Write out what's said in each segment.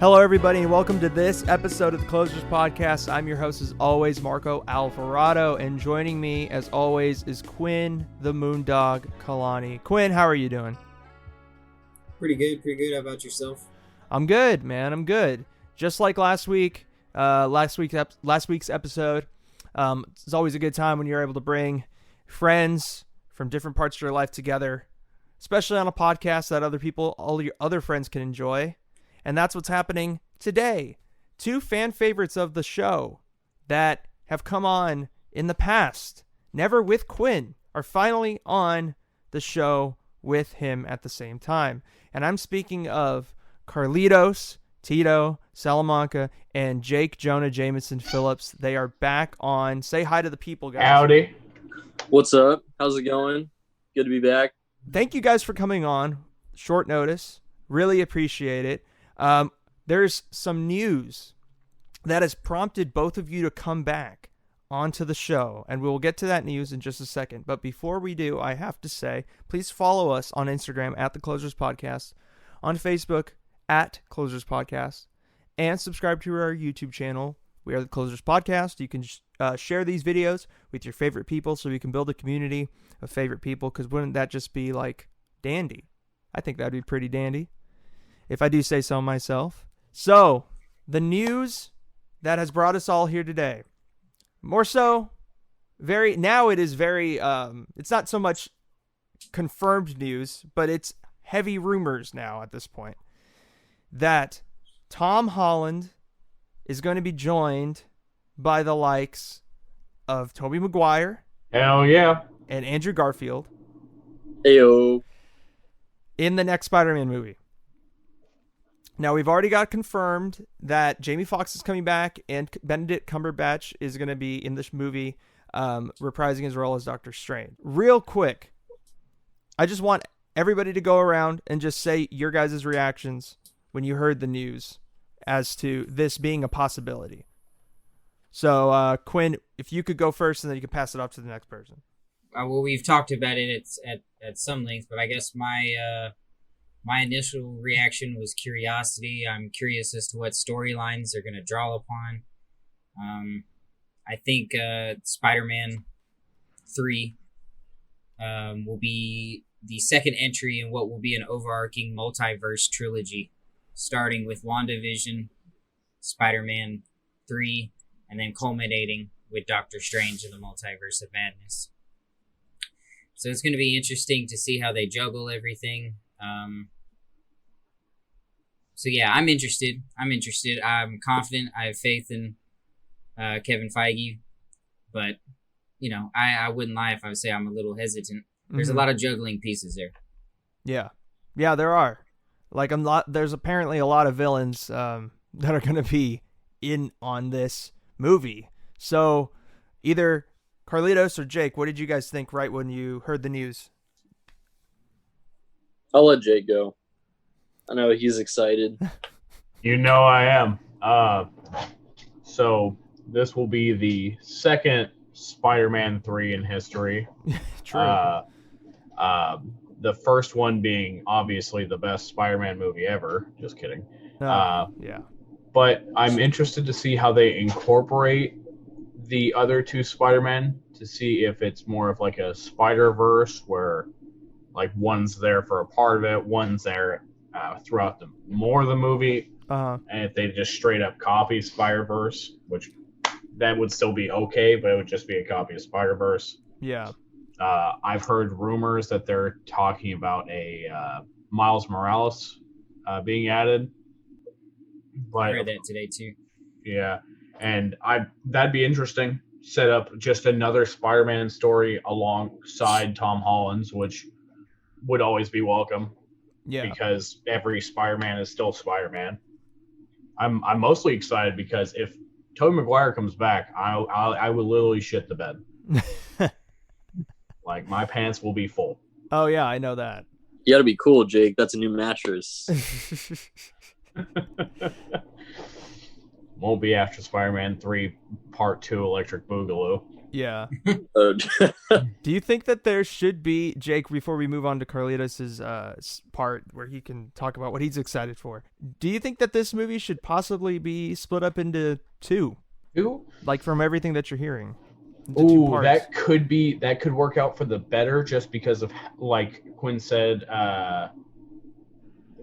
Hello, everybody, and welcome to this episode of the Closers Podcast. I'm your host, as always, Marco Alvarado, and joining me, as always, is Quinn, the Moondog Kalani. Quinn, how are you doing? Pretty good. How about yourself? I'm good, man. I'm good. Just like last week's episode. It's always a good time when you're able to bring friends from different parts of your life together, especially on a podcast that all your other friends can enjoy. And that's what's happening today. Two fan favorites of the show that have come on in the past, never with Quinn, are finally on the show with him at the same time. And I'm speaking of Carlitos, Salamanca, and Jake, Jonah Jameson, Phillips. They are back on. Say hi to the people, guys. Howdy. What's up? How's it going? Good to be back. Thank you guys for coming on. Short notice. Really appreciate it. There's some news that has prompted both of you to come back onto the show, and we'll get to that news in just a second. But before we do, I have to say, please follow us on Instagram at The Closers Podcast, on Facebook at Closers Podcast, and subscribe to our YouTube channel. We are The Closers Podcast. You can share these videos with your favorite people so we can build a community of favorite people, because wouldn't that just be like dandy? I think that'd be pretty dandy, if I do say so myself. So, the news that has brought us all here today. More so, it's not so much confirmed news, but it's heavy rumors now at this point, that Tom Holland is going to be joined by the likes of Tobey Maguire. Hell yeah. And Andrew Garfield. Ayo. In the next Spider-Man movie. Now, we've already got confirmed that Jamie Foxx is coming back and Benedict Cumberbatch is going to be in this movie, reprising his role as Doctor Strange. Real quick, I just want everybody to go around and just say your guys' reactions when you heard the news as to this being a possibility. So, Quinn, if you could go first, and then you can pass it off to the next person. Well, we've talked about it at some length, but I guess my initial reaction was curiosity. I'm curious as to what storylines they're going to draw upon. I think Spider-Man 3 will be the second entry in what will be an overarching multiverse trilogy, starting with WandaVision, Spider-Man 3, and then culminating with Doctor Strange in the Multiverse of Madness. So it's going to be interesting to see how they juggle everything. So yeah, I'm interested. I'm confident. I have faith in Kevin Feige, but I wouldn't lie if I would say I'm a little hesitant. There's a lot of juggling pieces there. Yeah, there are. There's apparently a lot of villains that are going to be in on this movie. So either Carlitos or Jake, what did you guys think right when you heard the news? I'll let Jake go. I know he's excited. You know I am. So this will be the second Spider-Man 3 in history. True. The first one being obviously the best Spider-Man movie ever. Just kidding. Yeah. But I'm interested to see how they incorporate the other two Spider-Men, to see if it's more of like a Spider-Verse where like one's there for a part of it, one's there throughout more of the movie, and if they just straight up copy Spider-Verse, which that would still be okay, but it would just be a copy of Spider-Verse. Yeah. I've heard rumors that they're talking about a Miles Morales being added. But, I heard that today too. Yeah, and that'd be interesting. Set up just another Spider-Man story alongside Tom Holland's, which would always be welcome. Yeah. because every Spider-Man is still Spider-Man. I'm mostly excited because if Tobey Maguire comes back, I will literally shit the bed. Like, my pants will be full. Oh yeah, I know that. You gotta be cool, Jake. That's a new mattress. Won't be after Spider-Man 3 Part 2 Electric Boogaloo. Yeah. Uh, Do you think that there should be, Jake, before we move on to Carlitos' part where he can talk about what he's excited for, do you think that this movie should possibly be split up into two? Two? Like, from everything that you're hearing? Into two Ooh, parts? that could work out for the better, just because of, like Quinn said,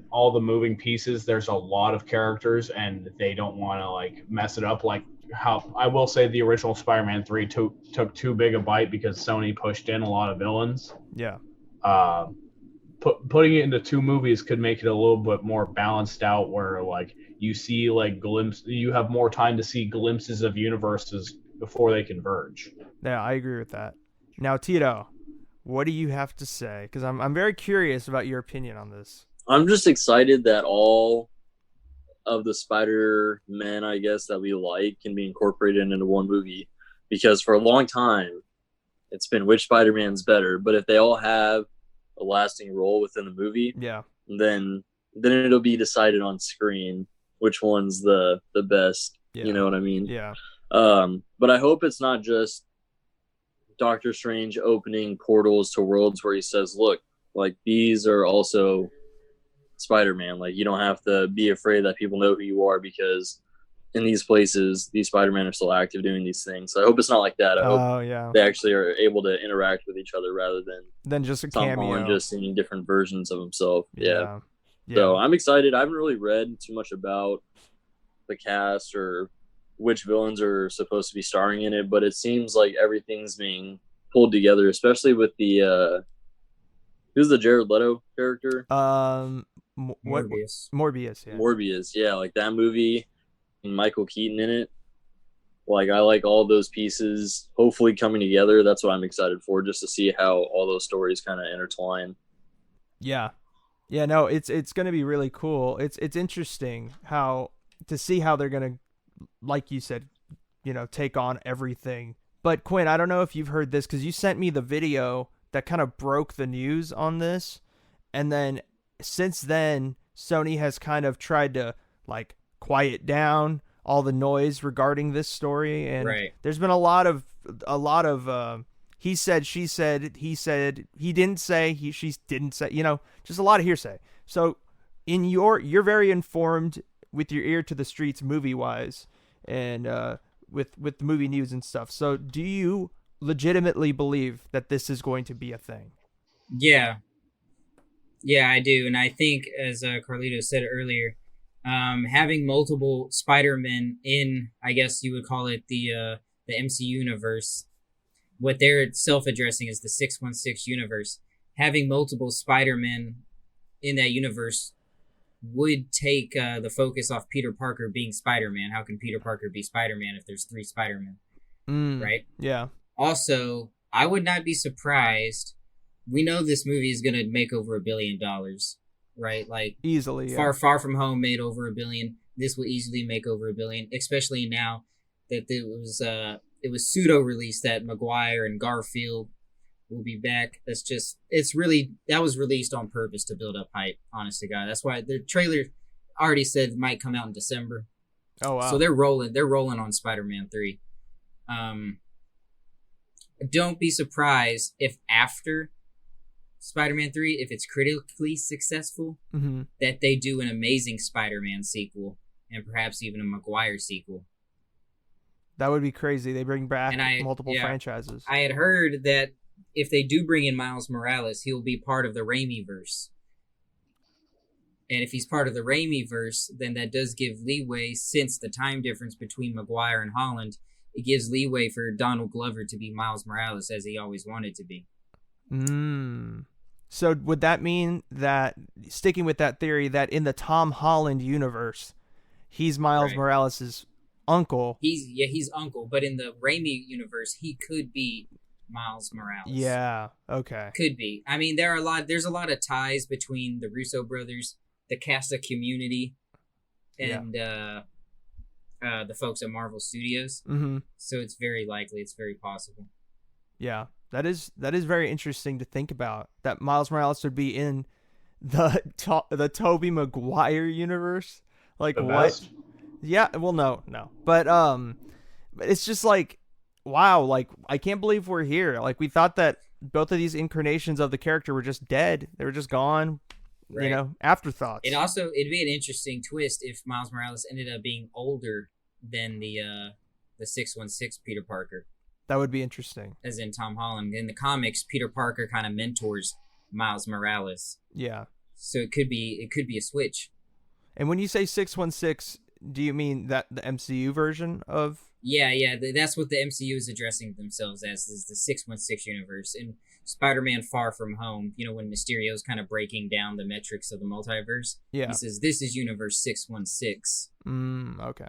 all the moving pieces. There's a lot of characters, and they don't want to like mess it up. Like, how I will say the original Spider-Man 3 took too big a bite because Sony pushed in a lot of villains. Yeah. Putting it into two movies could make it a little bit more balanced out, where like you see like you have more time to see glimpses of universes before they converge. Yeah, I agree with that. Now, Tito, what do you have to say? Because I'm very curious about your opinion on this. I'm just excited that all of the Spider-Man, I guess, that we like can be incorporated into one movie. Because for a long time, it's been which Spider-Man's better. But if they all have a lasting role within the movie, Yeah. then it'll be decided on screen which one's the best. Yeah. You know what I mean? Yeah. But I hope it's not just Doctor Strange opening portals to worlds where he says, look, like, these are also Spider-Man. Like, you don't have to be afraid that people know who you are, because in these places, these Spider-Man are still active doing these things. So I hope it's not like that. I hope they actually are able to interact with each other rather than just a Tom cameo. Holland just seeing different versions of himself. Yeah. So I'm excited. I haven't really read too much about the cast or which villains are supposed to be starring in it, but it seems like everything's being pulled together, especially with the who's the Jared Leto character? Morbius. Morbius, yeah. Morbius, yeah, like that movie and Michael Keaton in it. Like, I like all those pieces hopefully coming together. That's what I'm excited for, just to see how all those stories kind of intertwine. Yeah. Yeah, no, it's going to be really cool. It's interesting to see how they're going to, like you said, take on everything. But Quinn, I don't know if you've heard this, because you sent me the video that kind of broke the news on this. And then since then, Sony has kind of tried to like quiet down all the noise regarding this story. And there's been a lot of he said, she said, he said, he didn't say, she didn't say, just a lot of hearsay. So you're very informed with your ear to the streets movie wise, and with the movie news and stuff. So do you legitimately believe that this is going to be a thing? Yeah, I do. And I think, as Carlitos said earlier, having multiple Spider-Men in, I guess you would call it the MCU universe, what they're self-addressing is the 616 universe. Having multiple Spider-Men in that universe would take the focus off Peter Parker being Spider-Man. How can Peter Parker be Spider-Man if there's 3 Spider-Men? Right? Yeah. Also, I would not be surprised. We know this movie is going to make over $1 billion, right? Like, easily. Far From Home made over $1 billion. This will easily make over $1 billion, especially now that it was pseudo released that Maguire and Garfield will be back. That was released on purpose to build up hype, honest to God. That's why the trailer already said it might come out in December. Oh wow. So they're rolling on Spider-Man 3. Don't be surprised if after Spider-Man 3, if it's critically successful, that they do an Amazing Spider-Man sequel and perhaps even a Maguire sequel. That would be crazy. They bring back multiple franchises. I had heard that if they do bring in Miles Morales, he'll be part of the Raimi-verse. And if he's part of the Raimi-verse, then that does give leeway, since the time difference between Maguire and Holland, it gives leeway for Donald Glover to be Miles Morales, as he always wanted to be. So would that mean that, sticking with that theory, that in the Tom Holland universe, he's Miles Morales' uncle? He's uncle, but in the Raimi universe, he could be Miles Morales. Yeah. Okay. Could be. I mean, there's a lot of ties between the Russo brothers, the Casa community, and the folks at Marvel Studios. Mm-hmm. So it's very likely, it's very possible. Yeah. That is very interesting to think about. That Miles Morales would be in the Tobey Maguire universe. Like The what? best. Yeah. Well, no. But it's just like, wow. Like I can't believe we're here. Like we thought that both of these incarnations of the character were just dead. They were just gone. Right. You know, afterthoughts. It'd be an interesting twist if Miles Morales ended up being older than the 616 Peter Parker, That would be interesting. as in Tom Holland. In the comics, Peter Parker kind of mentors Miles Morales, Yeah. so it could be a switch. And when you say 616, do you mean that the MCU version of? Yeah, that's what the MCU is addressing themselves as, is the 616 universe. In Spider-Man Far From Home, you know, when Mysterio's kind of breaking down the metrics of the multiverse, Yeah. he says, this is Universe 616. Okay.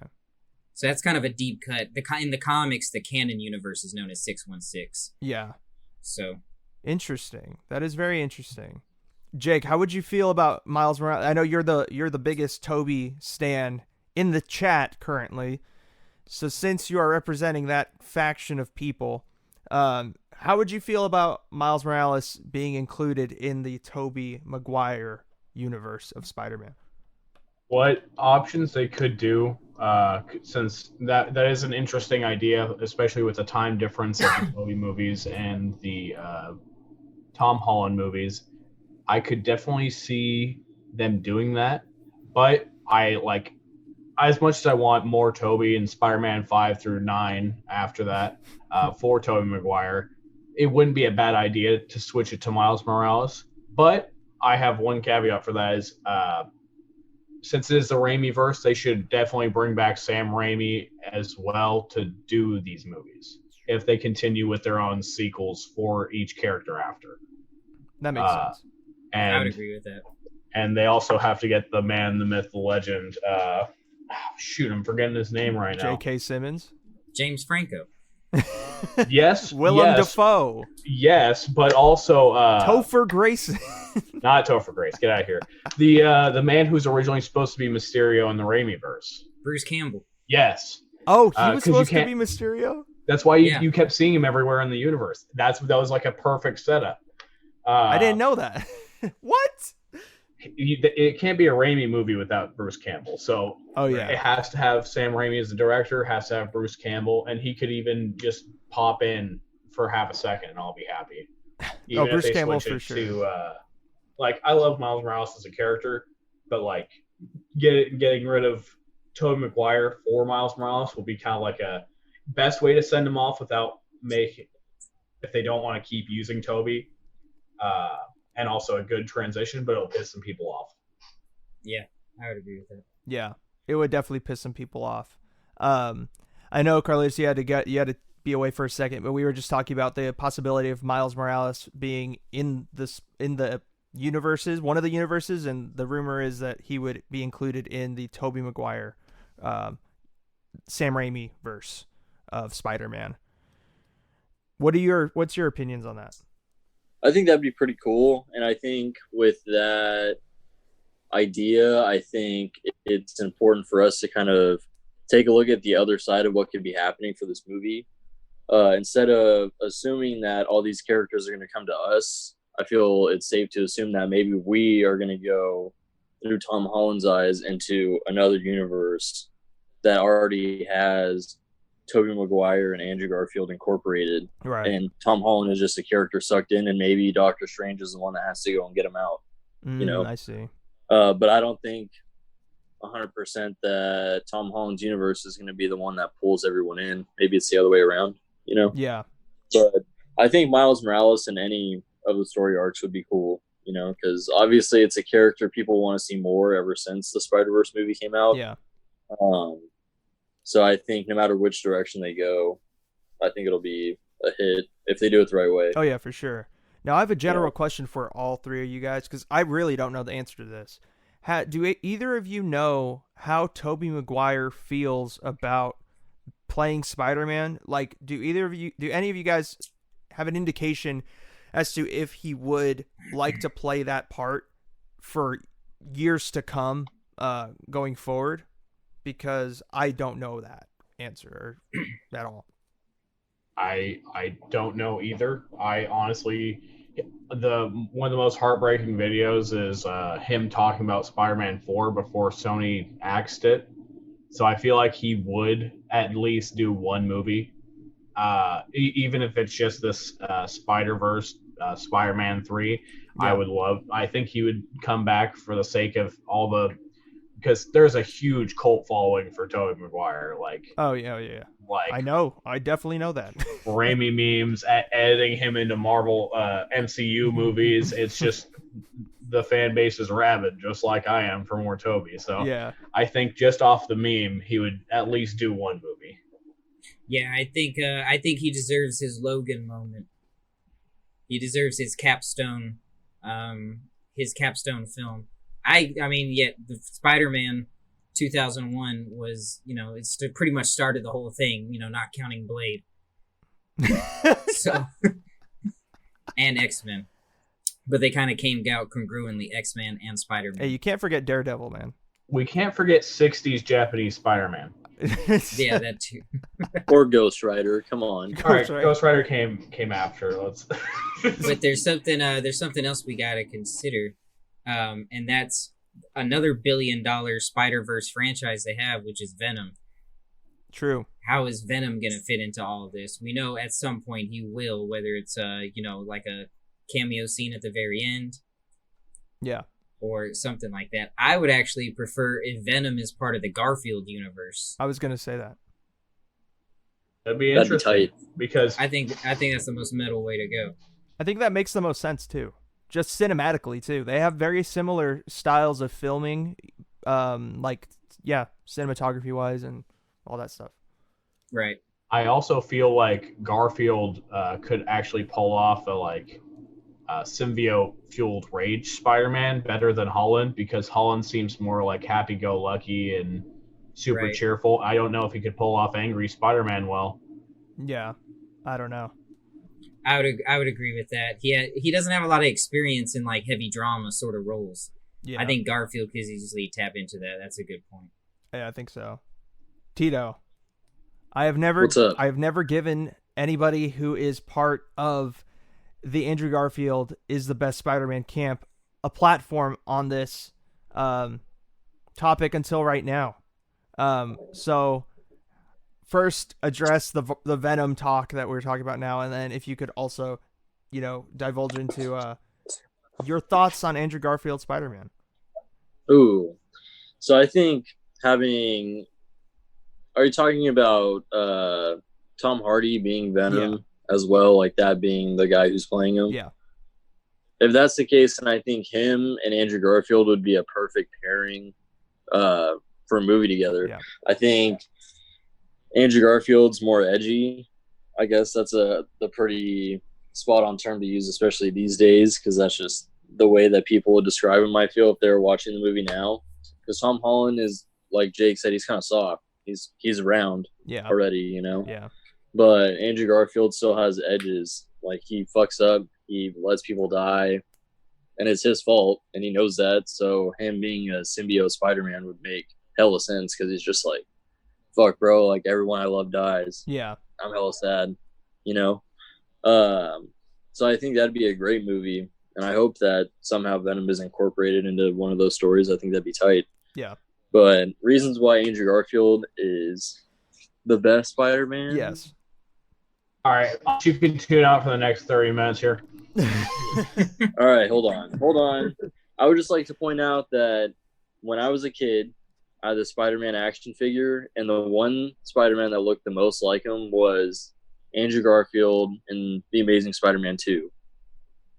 So that's kind of a deep cut. In the comics, the canon universe is known as 616. Yeah. So Interesting. That is very interesting. Jake, how would you feel about Miles Morales? I know you're the biggest Tobey stan in the chat currently. So since you are representing that faction of people, how would you feel about Miles Morales being included in the Tobey Maguire universe of Spider-Man? What options they could do, since that is an interesting idea, especially with the time difference of the Tobey movies and the Tom Holland movies. I could definitely see them doing that, but I like, as much as I want more Tobey and Spider-Man 5 through 9 after that for Tobey Maguire, it wouldn't be a bad idea to switch it to Miles Morales. But I have one caveat for that is, since it is the Raimi verse, they should definitely bring back Sam Raimi as well to do these movies if they continue with their own sequels for each character after. That makes sense. And, I would agree with that. And they also have to get the man, the myth, the legend. Shoot, I'm forgetting his name right now. J.K. Simmons? James Franco. Yes. Willem yes, Dafoe? Yes, but also Topher Grace? not Topher Grace. Get out of here. The man who's originally supposed to be Mysterio in the Raimi verse. Bruce Campbell. Yes. Oh, he was 'cause you supposed to can't- be Mysterio? That's why Yeah. you kept seeing him everywhere in the universe. That was like a perfect setup. I didn't know that. What? It can't be a Raimi movie without Bruce Campbell. So Oh, yeah. it has to have Sam Raimi as the director, has to have Bruce Campbell, and he could even just pop in for half a second and I'll be happy. Even if Bruce they Campbell switch for it sure. to, like, I love Miles Morales as a character, but like getting rid of Tobey Maguire for Miles Morales will be kind of like a best way to send him off without making, if they don't want to keep using Tobey, and also a good transition, but it'll piss some people off. Yeah, I would agree with that. Yeah, it would definitely piss some people off. I know, Carlitos, you had to be away for a second, but we were just talking about the possibility of Miles Morales being in the universes, one of the universes, and the rumor is that he would be included in the Tobey Maguire, Sam Raimi verse of Spider-Man. What's your opinions on that? I think that'd be pretty cool. And I think with that idea, I think it's important for us to kind of take a look at the other side of what could be happening for this movie. Instead of assuming that all these characters are going to come to us, I feel it's safe to assume that maybe we are going to go through Tom Holland's eyes into another universe that already has Tobey Maguire and Andrew Garfield incorporated. Right. And Tom Holland is just a character sucked in, and maybe Doctor Strange is the one that has to go and get him out. You know? I see. But I don't think 100% that Tom Holland's universe is going to be the one that pulls everyone in. Maybe it's the other way around, you know? Yeah. But I think Miles Morales in any of the story arcs would be cool, you know, because obviously it's a character people want to see more ever since the Spider-Verse movie came out. Yeah. So I think no matter which direction they go, I think it'll be a hit if they do it the right way. Oh, yeah, for sure. Now, I have a general question for all three of you guys, because I really don't know the answer to this. Do either of you know how Tobey Maguire feels about playing Spider-Man? Like, do any of you guys have an indication as to if he would like to play that part for years to come, going forward, because I don't know that answer at all. I don't know either. I honestly, one of the most heartbreaking videos is him talking about Spider-Man 4 before Sony axed it. So I feel like he would at least do one movie, even if it's just this Spider-Verse, Spider-Man 3. Yeah. I think he would come back for the sake of because there's a huge cult following for Tobey Maguire. Oh yeah. Like, I know. I definitely know that. Raimi memes, editing him into Marvel MCU movies. It's just the fan base is rabid, just like I am for more Tobey. So Yeah. I think just off the meme, he would at least do one movie. Yeah, I think he deserves his Logan moment. He deserves his capstone film. I mean, yeah, the Spider-Man 2001 was, it's pretty much started the whole thing, not counting Blade. So, and X-Men. But they kind of came out congruently, X-Men and Spider-Man. Hey, you can't forget Daredevil, man. We can't forget 60s Japanese Spider-Man. Yeah, that too. Or Ghost Rider. Come on. All right, Ghost Rider came after. Let's. But there's something else we gotta consider, and that's another $1 billion Spider-Verse franchise they have, which is Venom. True. How is Venom gonna fit into all of this? We know at some point he will, whether it's like a cameo scene at the very end. Yeah. Or something like that. I would actually prefer if Venom is part of the Garfield universe. I was gonna say that. That'd be interesting. That'd be tight. Because I think that's the most metal way to go. I think that makes the most sense too. Just cinematically too. They have very similar styles of filming, cinematography wise and all that stuff. Right. I also feel like Garfield could actually pull off a symbiote-fueled rage Spider-Man better than Holland, because Holland seems more like happy-go-lucky and super cheerful. I don't know if he could pull off angry Spider-Man well. Yeah, I don't know. I would agree with that. He doesn't have a lot of experience in like heavy drama sort of roles. Yeah. I think Garfield could easily tap into that. That's a good point. Yeah, I think so. Tito, I have never What's up? given anybody who is part of the Andrew Garfield is the best Spider-Man camp a platform on this topic until right now. So first address the Venom talk that we're talking about now, and then if you could also, divulge into your thoughts on Andrew Garfield Spider-Man. Ooh. So I think are you talking about Tom Hardy being Venom as well, like that being the guy who's playing him? Yeah. If that's the case, then I think him and Andrew Garfield would be a perfect pairing for a movie together. Yeah. I think Andrew Garfield's more edgy. I guess that's the pretty spot-on term to use, especially these days, because that's just the way that people would describe him, I feel, if they were watching the movie now. Because Tom Holland is, like Jake said, he's kind of soft. He's around already, Yeah. But Andrew Garfield still has edges. Like, he fucks up, he lets people die, and it's his fault, and he knows that. So him being a symbiote Spider-Man would make hella sense, because he's just like, fuck, bro, like, everyone I love dies. Yeah. I'm hella sad, So I think that'd be a great movie, and I hope that somehow Venom is incorporated into one of those stories. I think that'd be tight. Yeah. But reasons why Andrew Garfield is the best Spider-Man? Yes. All right, you can tune out for the next 30 minutes here. All right, hold on. I would just like to point out that when I was a kid, I had the Spider-Man action figure, and the one Spider-Man that looked the most like him was Andrew Garfield in The Amazing Spider-Man 2.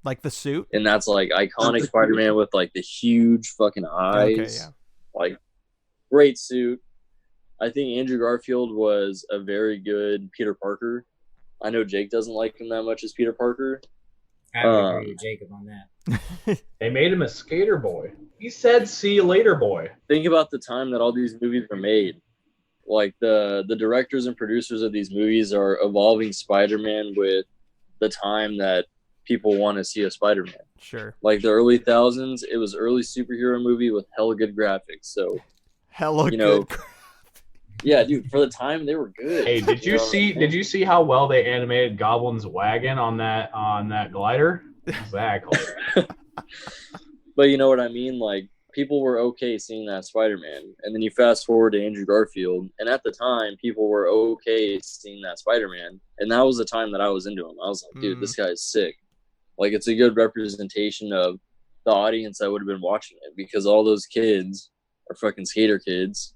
Like the suit? And that's like iconic Spider-Man with like the huge fucking eyes. Okay, yeah. Like, great suit. I think Andrew Garfield was a very good Peter Parker. I know Jake doesn't like him that much as Peter Parker. I would agree with Jacob on that. They made him a skater boy. He said, "See you later, boy." Think about the time that all these movies were made. Like, the directors and producers of these movies are evolving Spider-Man with the time that people want to see a Spider-Man. Sure. Like the early thousands, it was early superhero movie with hella good graphics. So Hella you know, good. yeah, dude, for the time they were good. Hey, did you see? Did you see how well they animated Goblin's wagon on that glider? Exactly. But you know what I mean? Like, people were okay seeing that Spider-Man. And then you fast forward to Andrew Garfield. And at the time, people were okay seeing that Spider-Man. And that was the time that I was into him. I was like, dude, this guy is sick. Like, it's a good representation of the audience that would have been watching it. Because all those kids are fucking skater kids.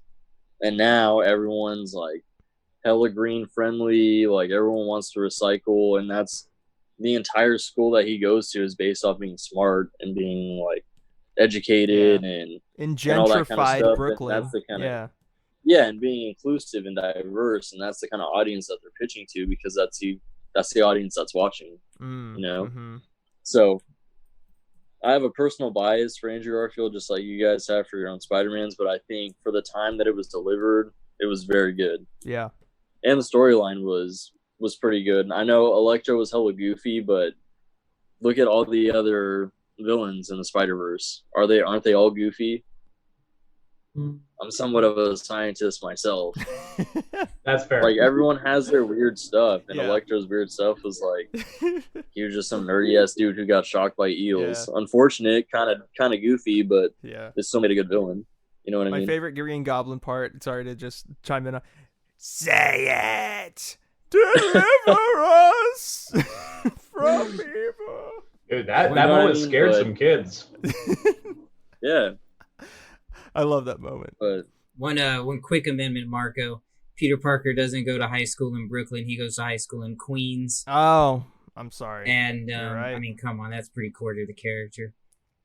And now everyone's, like, hella green friendly. Like, everyone wants to recycle. And that's the entire school that he goes to is based off being smart and being, like, educated and in all that gentrified kind of stuff. Brooklyn. That's the kind of and being inclusive and diverse, and that's the kind of audience that they're pitching to, because that's the audience that's watching. You know, so I have a personal bias for Andrew Garfield, just like you guys have for your own Spider-Mans. But I think for the time that it was delivered, it was very good. Yeah, and the storyline was pretty good. I know Electro was hella goofy, but look at all the other villains in the Spider-Verse. Aren't they all goofy? I'm somewhat of a scientist myself. That's fair. Like, everyone has their weird stuff, and Electro's weird stuff was like, he was just some nerdy ass dude who got shocked by eels. Unfortunate, kind of goofy, but it still made a good villain. You know what I mean? My favorite Green Goblin part. Sorry to just chime in. Say it, deliver us from evil. Dude, that moment scared some kids. Yeah. I love that moment. But one quick amendment, Marco. Peter Parker doesn't go to high school in Brooklyn. He goes to high school in Queens. Oh, I'm sorry. And right. I mean, come on, that's pretty core to the character.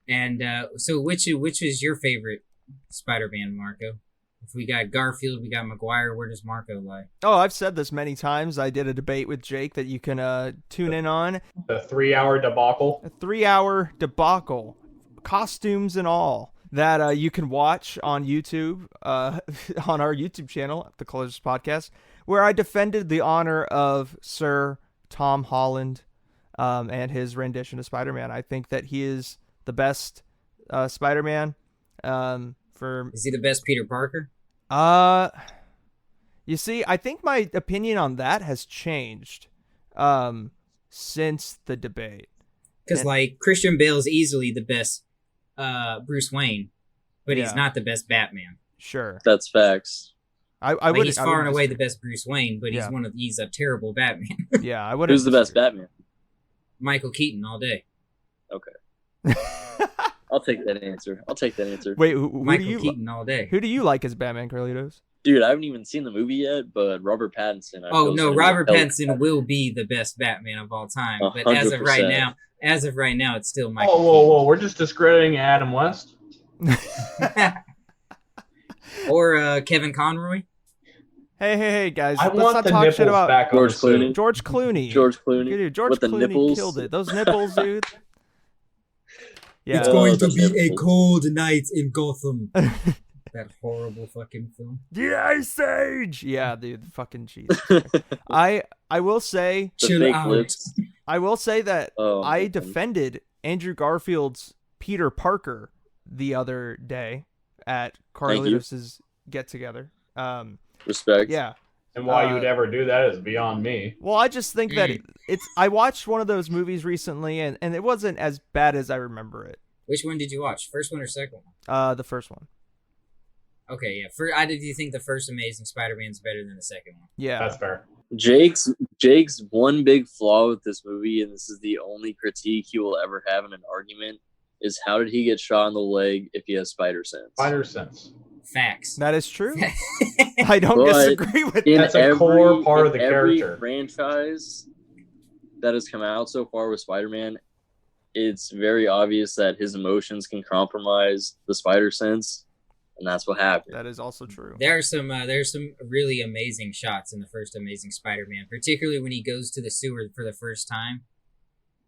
And so, which is your favorite Spider-Man, Marco? If we got Garfield, we got Maguire. Where does Marco lie? Oh, I've said this many times. I did a debate with Jake that you can tune in on. The 3-hour debacle. A 3-hour debacle, costumes and all, that you can watch on YouTube, on our YouTube channel, The Colors Podcast, where I defended the honor of Sir Tom Holland and his rendition of Spider-Man. I think that he is the best Spider-Man. Is he the best Peter Parker? You see, I think my opinion on that has changed since the debate. Because, like, Christian Bale's easily the best Bruce Wayne, but he's not the best Batman. Sure. That's facts. He's far and away the best Bruce Wayne, but he's a terrible Batman. Yeah, I would. Who's the best Batman? Michael Keaton all day. Okay. I'll take that answer. Wait, who Michael do you Keaton all day. Who do you like as Batman, Carlitos? Dude, I haven't even seen the movie yet, but Robert Pattinson. Robert Pattinson will be the best Batman of all time. 100%. But as of right now, it's still Michael. Whoa! We're just discrediting Adam West. Or Kevin Conroy. Hey, guys! I let's want not the talk nipples shit about back George Clooney. George Clooney. Dude, George with the Clooney nipples. killed it. Those nipples, dude. Yeah. It's going to be a cold night in Gotham. That horrible fucking film. The Ice Age. Yeah, dude. Fucking Jesus. I will say. Chill out. I will say that I man. defended Andrew Garfield's Peter Parker the other day at Carlitos' get together. Respect. Yeah. And why you would ever do that is beyond me. Well, I just think that I watched one of those movies recently, and it wasn't as bad as I remember it. Which one did you watch? First one or second one? The first one. Okay, yeah. Do you think the first Amazing Spider-Man's better than the second one? Yeah. That's fair. Jake's one big flaw with this movie, and this is the only critique he will ever have in an argument, is how did he get shot in the leg if he has spider sense? Spider sense. Facts. That is true. I don't disagree with that. That's a core part of the character. Every franchise that has come out so far with Spider-Man, it's very obvious that his emotions can compromise the spider sense, and that's what happened. That is also true. There's some really amazing shots in the first Amazing Spider-Man, particularly when he goes to the sewer for the first time,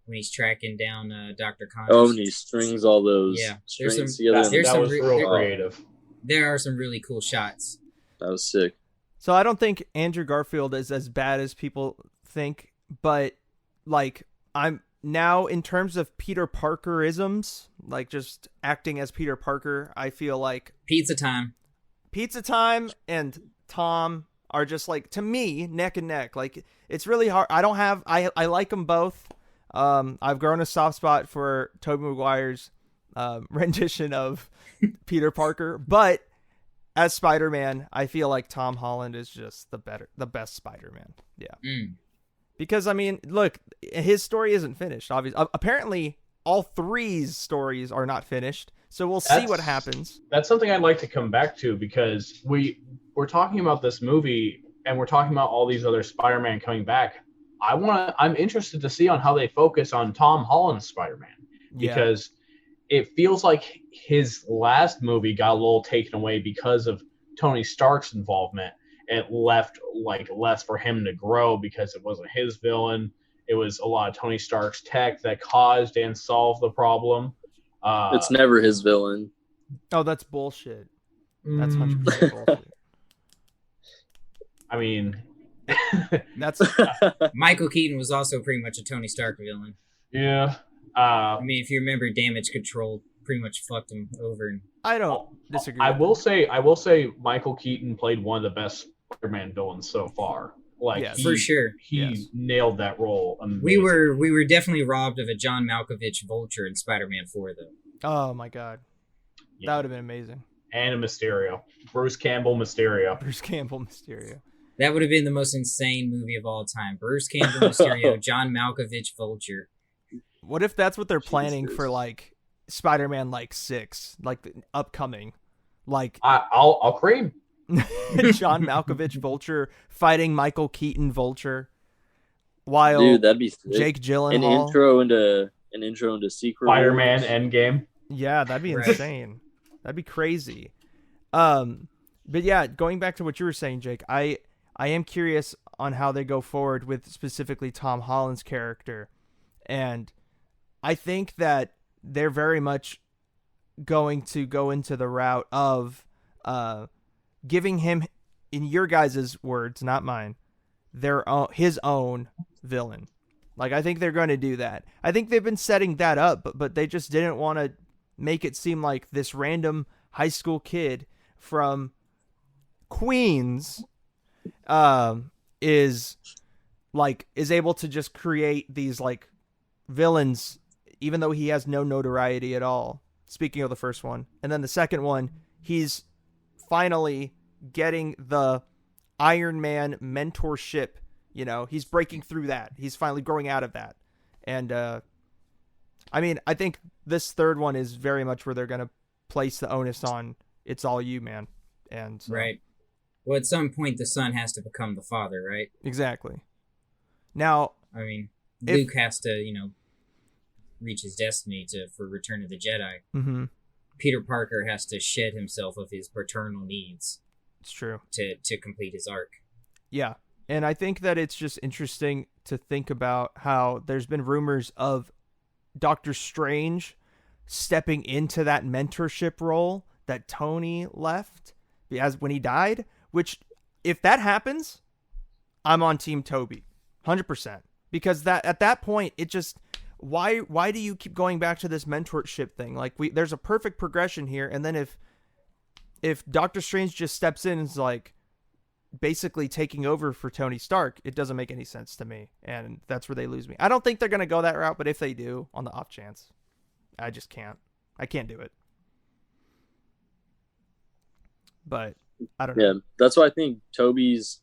when he's tracking down Dr. Connors. Oh, and he strings all those strings together. That was real creative. There are some really cool shots. That was sick. So I don't think Andrew Garfield is as bad as people think, but like I'm now in terms of Peter Parkerisms, like just acting as Peter Parker, I feel like Pizza Time and Tom are just like, to me, neck and neck. Like, it's really hard. I like them both. I've grown a soft spot for Tobey Maguire's rendition of Peter Parker, but as Spider-Man, I feel like Tom Holland is just the best Spider-Man. Yeah. Because, I mean, look, his story isn't finished, obviously. Apparently, all three's stories are not finished, so we'll see what happens. That's something I'd like to come back to, because we're talking about this movie, and we're talking about all these other Spider-Man coming back. I'm interested to see on how they focus on Tom Holland's Spider-Man, because it feels like his last movie got a little taken away because of Tony Stark's involvement. It left less for him to grow because it wasn't his villain. It was a lot of Tony Stark's tech that caused and solved the problem. It's never his villain. Oh, that's bullshit. That's 100% bullshit. I mean, that's Michael Keaton was also pretty much a Tony Stark villain. Yeah. I mean, if you remember, Damage Control pretty much fucked him over. And I don't disagree. I will say Michael Keaton played one of the best Spider-Man villains so far. Like, for sure, he nailed that role. Amazing. We were definitely robbed of a John Malkovich Vulture in Spider-Man 4, though. Oh my god, that would have been amazing. And a Mysterio, Bruce Campbell Mysterio. That would have been the most insane movie of all time. Bruce Campbell Mysterio, John Malkovich Vulture. What if that's what they're planning for, like, Spider-Man 6, like the upcoming, like I'll cream John Malkovich Vulture fighting Michael Keaton Vulture, while dude, that'd be sick. Jake Gyllenhaal an intro into Secret Spider-Man Wars. Endgame. Yeah, that'd be insane. That'd be crazy. But yeah, going back to what you were saying, Jake, I am curious on how they go forward with specifically Tom Holland's character, and I think that they're very much going to go into the route of giving him, in your guys' words, not mine, his own villain. Like, I think they're going to do that. I think they've been setting that up, but they just didn't want to make it seem like this random high school kid from Queens is able to just create these like villains, even though he has no notoriety at all. Speaking of the first one. And then the second one, he's finally getting the Iron Man mentorship. You know, he's breaking through that. He's finally growing out of that. And, I mean, I think this third one is very much where they're going to place the onus on, it's all you, man. And right. Well, at some point, the son has to become the father, right? Exactly. Now, I mean, Luke has to, reach his destiny for Return of the Jedi. Mm-hmm. Peter Parker has to shed himself of his paternal needs. It's true. To complete his arc. Yeah. And I think that it's just interesting to think about how there's been rumors of Doctor Strange stepping into that mentorship role that Tony left as when he died, which, if that happens, I'm on Team Tobey 100%, because that at that point it just why do you keep going back to this mentorship thing? Like, there's a perfect progression here, and then if Doctor Strange just steps in and is like basically taking over for Tony Stark, it doesn't make any sense to me, and that's where they lose me. I don't think they're going to go that route, but if they do, on the off chance, I just can't. I can't do it. But I don't know. Yeah, that's why I think Tobey's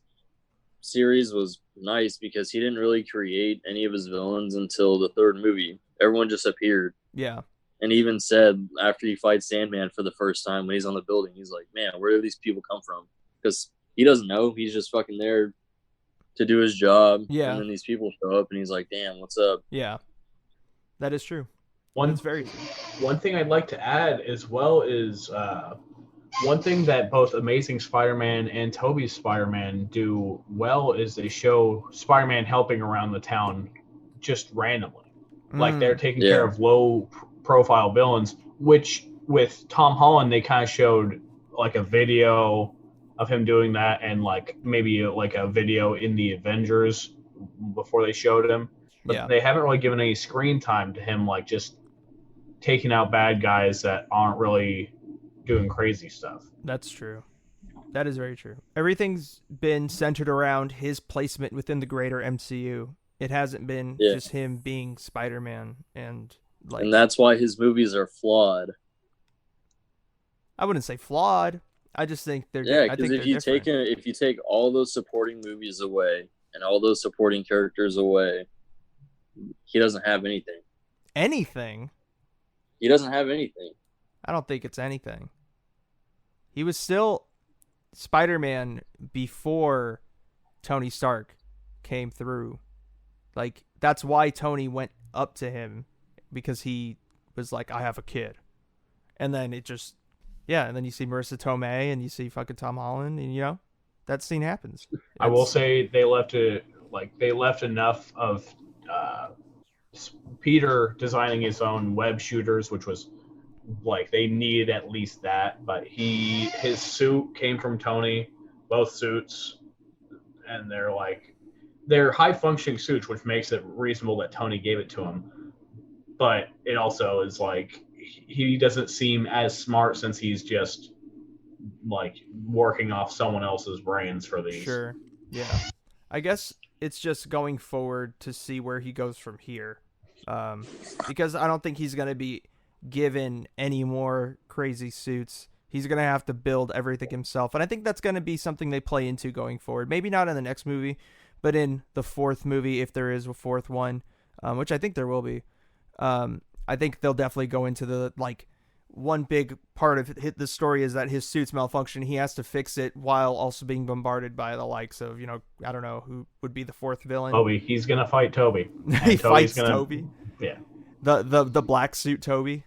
series was nice, because he didn't really create any of his villains until the third movie. Everyone just appeared. Yeah. And he even said after he fights Sandman for the first time when he's on the building, he's like, man, where do these people come from? Because he doesn't know. He's just fucking there to do his job. Yeah. And then these people show up and he's like, damn, what's up? Yeah. That is true. That's very true. One thing I'd like to add as well is one thing that both Amazing Spider-Man and Tobey's Spider-Man do well is they show Spider-Man helping around the town just randomly. Like, they're taking care of low-profile villains, which with Tom Holland, they kind of showed like a video of him doing that, and like maybe like a video in the Avengers before they showed him. but Yeah. they haven't really given any screen time to him, like just taking out bad guys that aren't really doing crazy stuff. That's true. That is very true. Everything's been centered around his placement within the greater MCU. It hasn't been just him being Spider-Man, and that's why his movies are flawed. I wouldn't say flawed. I just think they're because if you take all those supporting movies away and all those supporting characters away, he doesn't have anything. Anything? He doesn't have anything. I don't think it's anything. He was still Spider-Man before Tony Stark came through. Like, that's why Tony went up to him, because he was like, I have a kid. And then it just, and then you see Marissa Tomei and you see fucking Tom Holland, and that scene happens. I will say they left enough of Peter designing his own web shooters, which was like they needed at least that, but his suit came from Tony, both suits, and they're high functioning suits, which makes it reasonable that Tony gave it to him. But it also is like he doesn't seem as smart since he's just like working off someone else's brains for these. Sure. Yeah. I guess it's just going forward to see where he goes from here. Because I don't think he's going to be given any more crazy suits. He's going to have to build everything himself. And I think that's going to be something they play into going forward. Maybe not in the next movie, but in the fourth movie, if there is a fourth one, which I think there will be. I think they'll definitely go into the, one big part of the story is that his suit's malfunction. He has to fix it while also being bombarded by the likes of, I don't know who would be the fourth villain. Tobey. He's going to fight Tobey. He fights Tobey. Yeah. The black suit Tobey.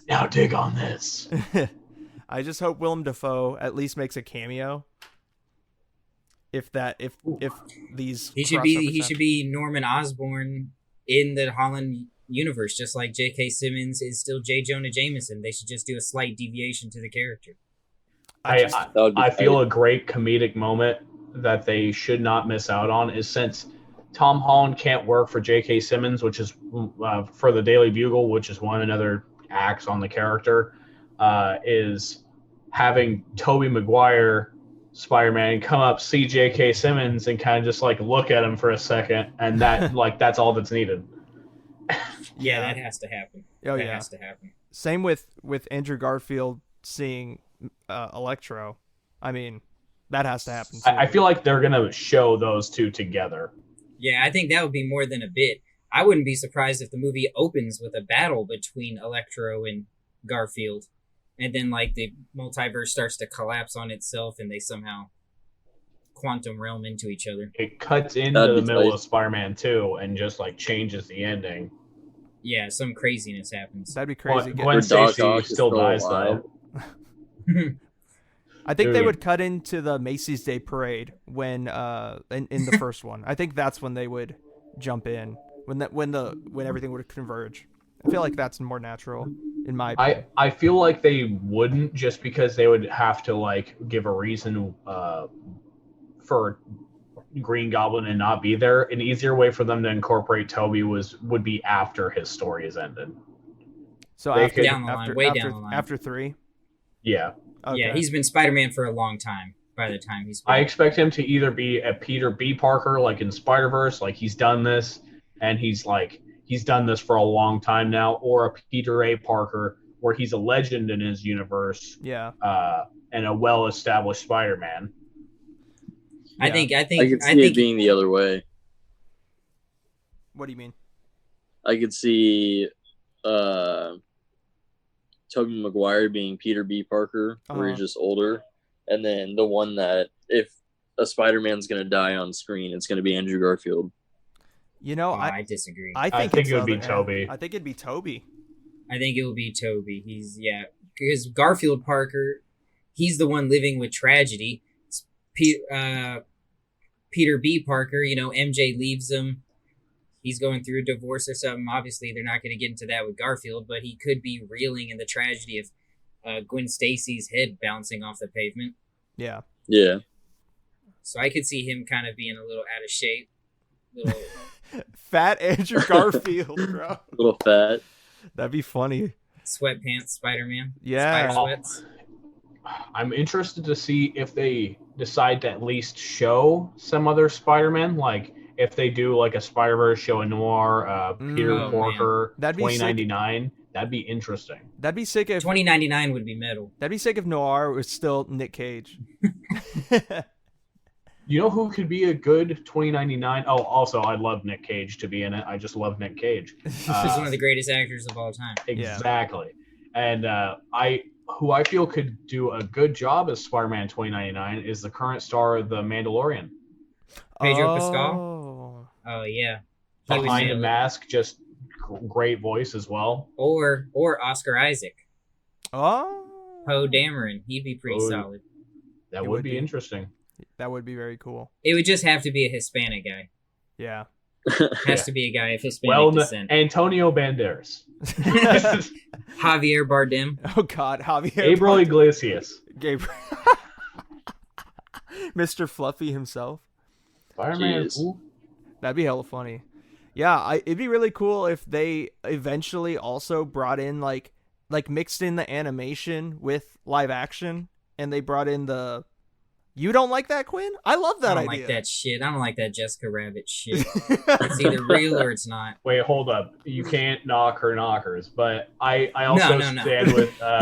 Now dig on this. I just hope Willem Dafoe at least makes a cameo. If these he should be Norman Osborn in the Holland universe, just like J.K. Simmons is still J. Jonah Jameson. They should just do a slight deviation to the character. I feel a great comedic moment that they should not miss out on is, since Tom Holland can't work for J.K. Simmons, which is for the Daily Bugle, which is one another acts on the character, is having Tobey Maguire Spider-Man come up, see J.K. Simmons, and kind of just look at him for a second, and that that's all that's needed. Yeah, that has to happen. Oh, that has to happen. Same with Andrew Garfield seeing Electro. I mean, that has to happen too. I feel like they're gonna show those two together. Yeah, I think that would be more than a bit. I wouldn't be surprised if the movie opens with a battle between Electro and Garfield, and then the multiverse starts to collapse on itself, and they somehow quantum realm into each other. It cuts into the middle of Spider-Man 2 and just changes the ending. Yeah, some craziness happens. That'd be crazy. Gwen Stacy still dies though. I think they would cut into the Macy's Day Parade when in the first one. I think that's when they would jump in, when everything would converge. I feel like that's more natural in my opinion. I feel like they wouldn't, just because they would have to give a reason for Green Goblin and not be there. An easier way for them to incorporate Tobey would be after his story is ended. So down the line. After 3? Yeah. Okay. Yeah, he's been Spider-Man for a long time by the time he's I expect him to either be a Peter B. Parker, in Spider-Verse, he's done this, and he's done this for a long time now, or a Peter A. Parker, where he's a legend in his universe. Yeah. And a well-established Spider-Man. I think I could see it being the other way. What do you mean? I could see Tobey Maguire being Peter B. Parker, where he's just older, and then the one that if a Spider-Man's going to die on screen, it's going to be Andrew Garfield. I disagree. I think it would be Tobey. I think it'd be Tobey. I think it would be Tobey. Because Garfield Parker, he's the one living with tragedy. Peter B. Parker, MJ leaves him. He's going through a divorce or something. Obviously, they're not going to get into that with Garfield, but he could be reeling in the tragedy of Gwen Stacy's head bouncing off the pavement. Yeah. Yeah. So I could see him kind of being a little out of shape. little Fat Andrew Garfield, bro. Little fat. That'd be funny. sweatpants Spider-Man. Yeah. Spider sweats. I'm interested to see if they decide to at least show some other Spider-Man, like if they do like a Spider-Verse show a noir, Peter Oh, Porker, That'd be sick. 2099. That'd be interesting. That'd be sick if 2099 would be metal. Noir was still Nick Cage. You know who could be a good 2099? Oh, also, I love Nick Cage to be in it. I just love Nick Cage. He's one of the greatest actors of all time. Exactly. And who I feel could do a good job as Spider-Man 2099 is the current star of The Mandalorian. Pedro Pascal? Oh, yeah. He would Behind the nail it. mask, just great voice as well. Or Oscar Isaac. Oh. Poe Dameron. He'd be pretty Oh. solid. That It would would be be. interesting. That would be very cool. It would just have to be a Hispanic guy. Yeah. Has to be a guy of Hispanic Well, descent. Antonio Banderas. Javier Bardem. Oh God, Javier. Gabriel Iglesias. Gabriel. Mr. Fluffy himself. Spider-Man. Jeez. Ooh. That'd be hella funny. Yeah, it'd be really cool if they eventually also brought in like mixed in the animation with live action, and they brought in the. You don't like that, Quinn? I love that I don't idea. like that shit. I don't like that Jessica Rabbit shit. It's either real or it's not. Wait, hold up. You can't knock her knockers, but I also No.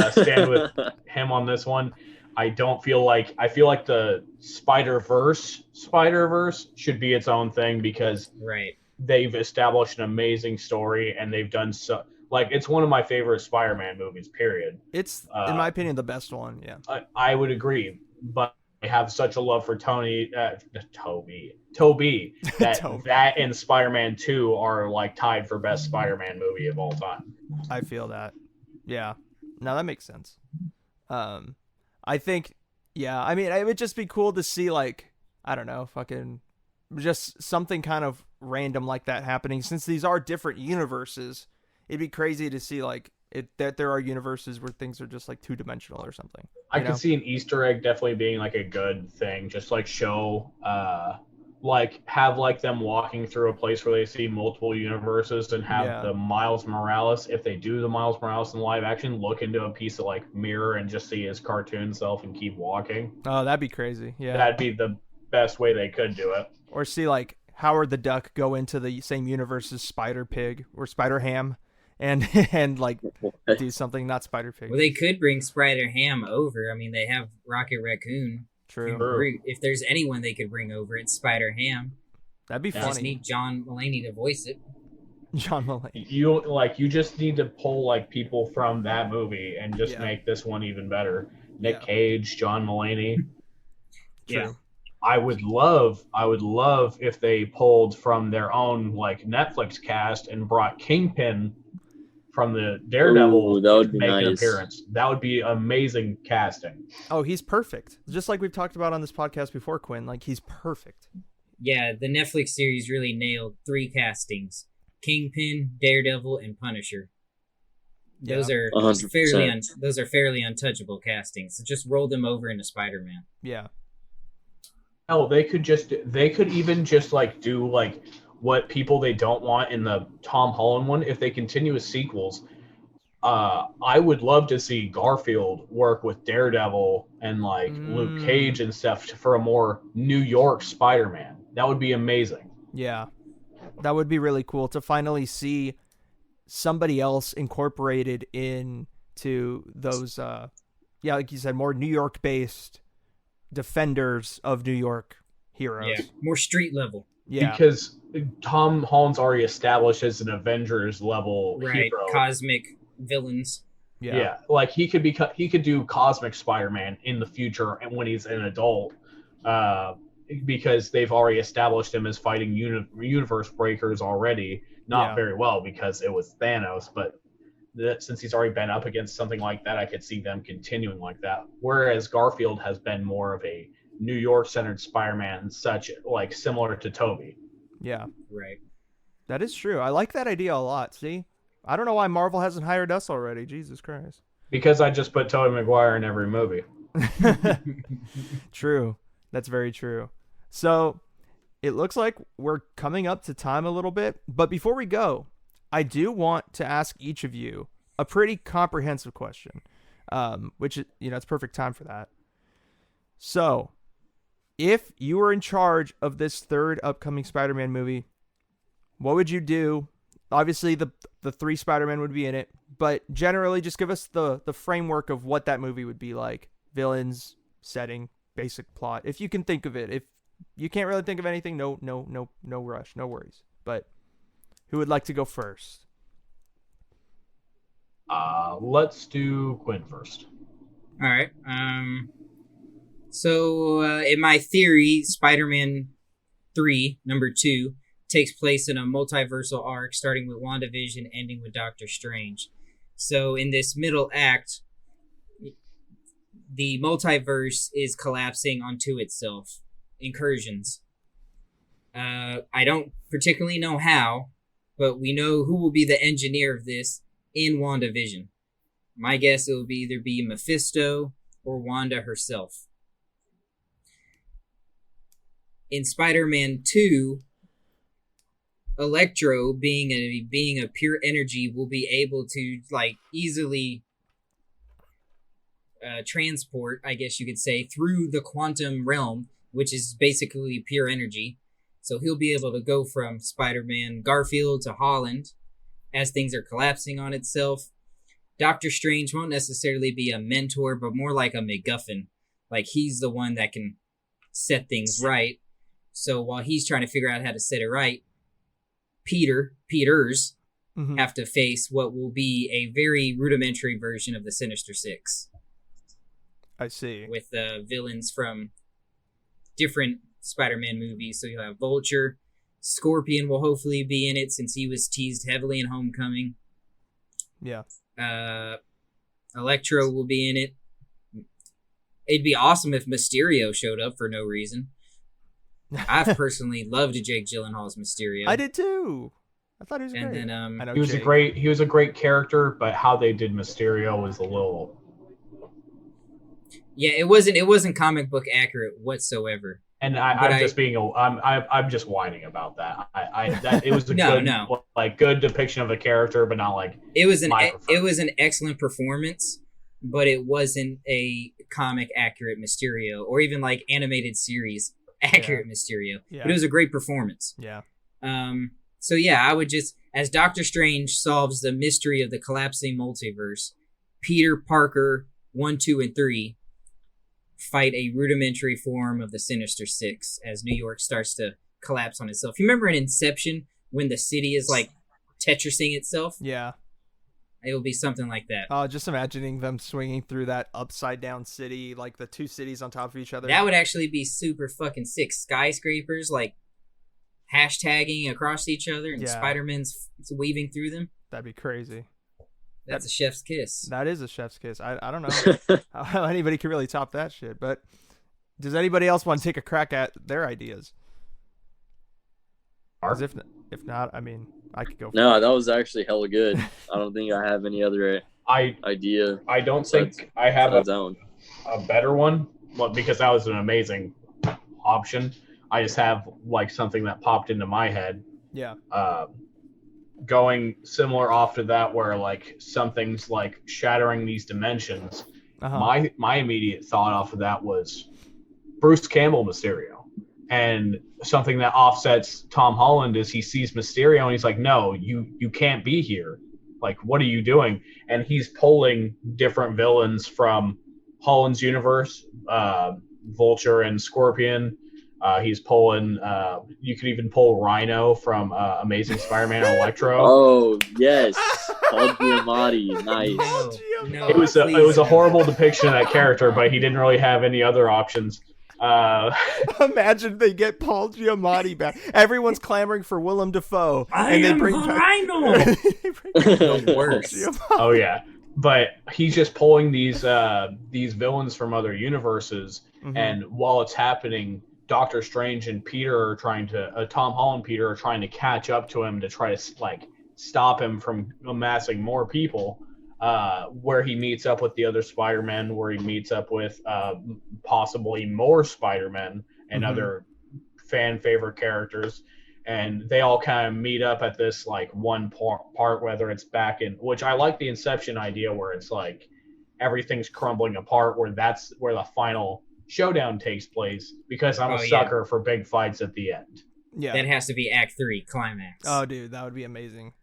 stand with him on this one. I feel like the Spider-Verse should be its own thing because Right. they've established an amazing story and they've done so. Like, it's one of my favorite Spider-Man movies, period. It's, in my opinion, the best one. Yeah. I would agree, but I have such a love for Tobey that Tobey. that and Spider-Man 2 are like tied for best Spider-Man movie of all time. I feel that. Yeah. No, that makes sense. I think, yeah, I mean, it would just be cool to see, like, I don't know, fucking just something kind of random like that happening. Since these are different universes, it'd be crazy to see, like, that there are universes where things are just, like, two-dimensional or something. I know? could see an Easter egg definitely being like a good thing. Just like show, like have like them walking through a place where they see multiple universes and have the Miles Morales. If they do the Miles Morales in live action, look into a piece of like mirror and just see his cartoon self and keep walking. Oh, that'd be crazy. Yeah. That'd be the best way they could do it. Or see, like, Howard the Duck go into the same universe as Spider Pig or Spider Ham and like do something not Spider Pig. Well, they could bring Spider Ham over. I mean, they have Rocket Raccoon. True. If there's anyone they could bring over, it's Spider Ham. That'd be Just funny. need John Mulaney to voice it. John Mulaney. You just need to pull like people from that movie and just make this one even better. Nick Cage, John Mulaney. True. Yeah. I would love if they pulled from their own like Netflix cast and brought Kingpin from the Daredevil that would to be make an nice. appearance. That would be amazing casting. Oh, he's perfect. Just like we've talked about on this podcast before, Quinn. Like, he's perfect. Yeah, the Netflix series really nailed 3 castings: Kingpin, Daredevil, and Punisher. Those are 100%. fairly untouchable castings. So just roll them over into Spider-Man. Yeah. Hell, they could even just like do like what people they don't want in the Tom Holland one. If they continue with sequels, I would love to see Garfield work with Daredevil and like Luke Cage and stuff for a more New York Spider-Man. That would be amazing. Yeah. That would be really cool to finally see somebody else incorporated into those, like you said, more New York based defenders of New York heroes. Yeah, more street level. Yeah. Because Tom Holland's already established as an Avengers level Right, hero. cosmic villains. Yeah. Like he could do Cosmic Spider-Man in the future and when he's an adult, because they've already established him as fighting universe breakers already. Not very well because it was Thanos, but since he's already been up against something like that, I could see them continuing like that. Whereas Garfield has been more of a New York-centered Spider-Man, such like similar to Tobey. Yeah. Right. That is true. I like that idea a lot. See? I don't know why Marvel hasn't hired us already. Jesus Christ. Because I just put Tobey Maguire in every movie. True. That's very true. So, it looks like we're coming up to time a little bit. But before we go, I do want to ask each of you a pretty comprehensive question, which is, it's perfect time for that. So, if you were in charge of this third upcoming Spider-Man movie, what would you do? Obviously, the 3 Spider-Men would be in it, but generally, just give us the framework of what that movie would be like. Villains, setting, basic plot. If you can think of it. If you can't really think of anything, no rush, no worries. But who would like to go first? Let's do Quinn first. All right. So in my theory, Spider-Man 3, number 2, takes place in a multiversal arc, starting with WandaVision, ending with Doctor Strange. So in this middle act, the multiverse is collapsing onto itself. Incursions. I don't particularly know how, but we know who will be the engineer of this in WandaVision. My guess it will either be Mephisto or Wanda herself. In Spider-Man 2, Electro, being a pure energy, will be able to easily transport, I guess you could say, through the quantum realm, which is basically pure energy. So he'll be able to go from Spider-Man Garfield to Holland as things are collapsing on itself. Doctor Strange won't necessarily be a mentor, but more like a MacGuffin. Like, he's the one that can set things right. So while he's trying to figure out how to set it right, Peters have to face what will be a very rudimentary version of the Sinister Six. I see. With villains from different Spider-Man movies. So you'll have Vulture. Scorpion will hopefully be in it since he was teased heavily in Homecoming. Yeah. Electro will be in it. It'd be awesome if Mysterio showed up for no reason. I've personally loved Jake Gyllenhaal's Mysterio. I did too. I thought he was great. And then I know he was a great character, but how they did Mysterio was a little. Yeah, it wasn't comic book accurate whatsoever. And I'm just whining about that. It was a good depiction of a character, but not like it was an excellent performance, but it wasn't a comic accurate Mysterio or even like animated series accurate Mysterio. Yeah. But it was a great performance. Yeah. So yeah, I would just, as Doctor Strange solves the mystery of the collapsing multiverse, Peter Parker 1, 2, and 3 fight a rudimentary form of the Sinister Six as New York starts to collapse on itself. You remember in Inception when the city is like Tetrising itself? Yeah. It will be something like that. Oh, just imagining them swinging through that upside down city, like the 2 cities on top of each other. That would actually be super fucking sick. Skyscrapers like hashtagging across each other and Spider-Man's weaving through them. That'd be crazy. That's a chef's kiss. That is a chef's kiss. I don't know how anybody can really top that shit, but does anybody else want to take a crack at their ideas? If not, I mean, I could go for No, that was actually hella good. I don't think I have any other idea. I don't think I have a better one, because that was an amazing option. I just have like something that popped into my head. Yeah. Going similar off to that, where like something's like shattering these dimensions. My immediate thought off of that was Bruce Campbell Mysterio, and something that offsets Tom Holland is he sees Mysterio and he's like, no, you can't be here. Like, what are you doing? And he's pulling different villains from Holland's universe, Vulture and Scorpion. He's pulling. You could even pull Rhino from Amazing Spider-Man and Electro. Oh yes, Paul Giamatti, nice. No, it was a horrible depiction of that character, but he didn't really have any other options. Imagine they get Paul Giamatti back. Everyone's clamoring for Willem Dafoe, and they bring Rhino. The worst. Oh yeah, but he's just pulling these villains from other universes, and while it's happening, Doctor Strange and Tom Holland Peter are trying to catch up to him to try to like stop him from amassing more people. Where he meets up with the other Spider-Men, where he meets up with possibly more Spider-Men and other fan favorite characters, and they all kind of meet up at this like one part, whether it's back in, which I like the Inception idea where it's like everything's crumbling apart, where that's where the final showdown takes place, because I'm a sucker for big fights at the end. Yeah, that has to be Act 3 climax. Oh, dude, that would be amazing.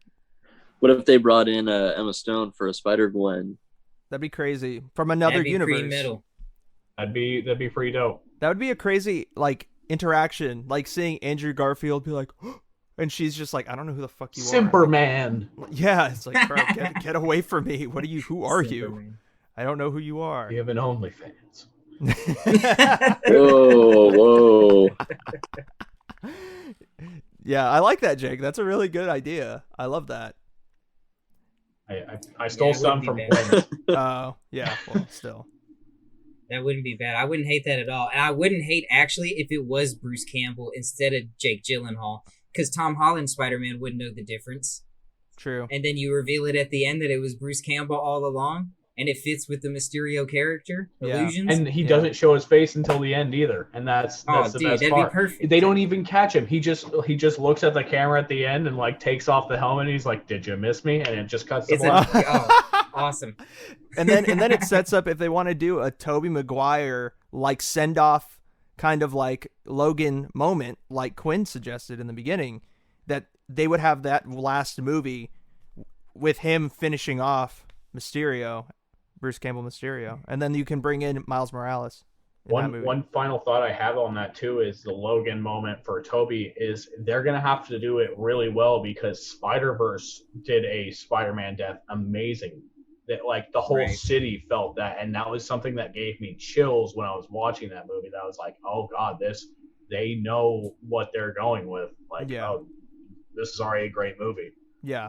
What if they brought in Emma Stone for a Spider-Gwen? That'd be crazy. From another universe. That'd be pretty dope. That would be a crazy like interaction, like seeing Andrew Garfield be like, and she's just like, I don't know who the fuck you are. Simperman. Yeah, it's like, bro, get away from me. What are you? Who are you? I don't know who you are. You have an OnlyFans. Whoa. Yeah, I like that, Jake. That's a really good idea. I love that. I stole some from Quinn. Oh, yeah. Well, still. That wouldn't be bad. I wouldn't hate that at all. And I wouldn't hate, actually, if it was Bruce Campbell instead of Jake Gyllenhaal. Because Tom Holland Spider-Man wouldn't know the difference. True. And then you reveal it at the end that it was Bruce Campbell all along. And it fits with the Mysterio character, illusions. And he doesn't show his face until the end either. And that's the best that'd part. Be perfect. They don't even catch him. He just looks at the camera at the end and like takes off the helmet and he's like, "Did you miss me?" And it just cuts to black. Awesome. And then it sets up, if they want to do a Tobey Maguire like send off kind of like Logan moment, like Quinn suggested in the beginning, that they would have that last movie with him finishing off Mysterio, Bruce Campbell Mysterio, and then you can bring in Miles Morales. One final thought I have on that too is the Logan moment for Tobey is they're gonna have to do it really well, because Spider-Verse did a Spider-Man death amazing. That like the whole city felt that, and that was something that gave me chills when I was watching that movie. That was like, oh god, they know what they're going with. Like, oh, this is already a great movie. Yeah,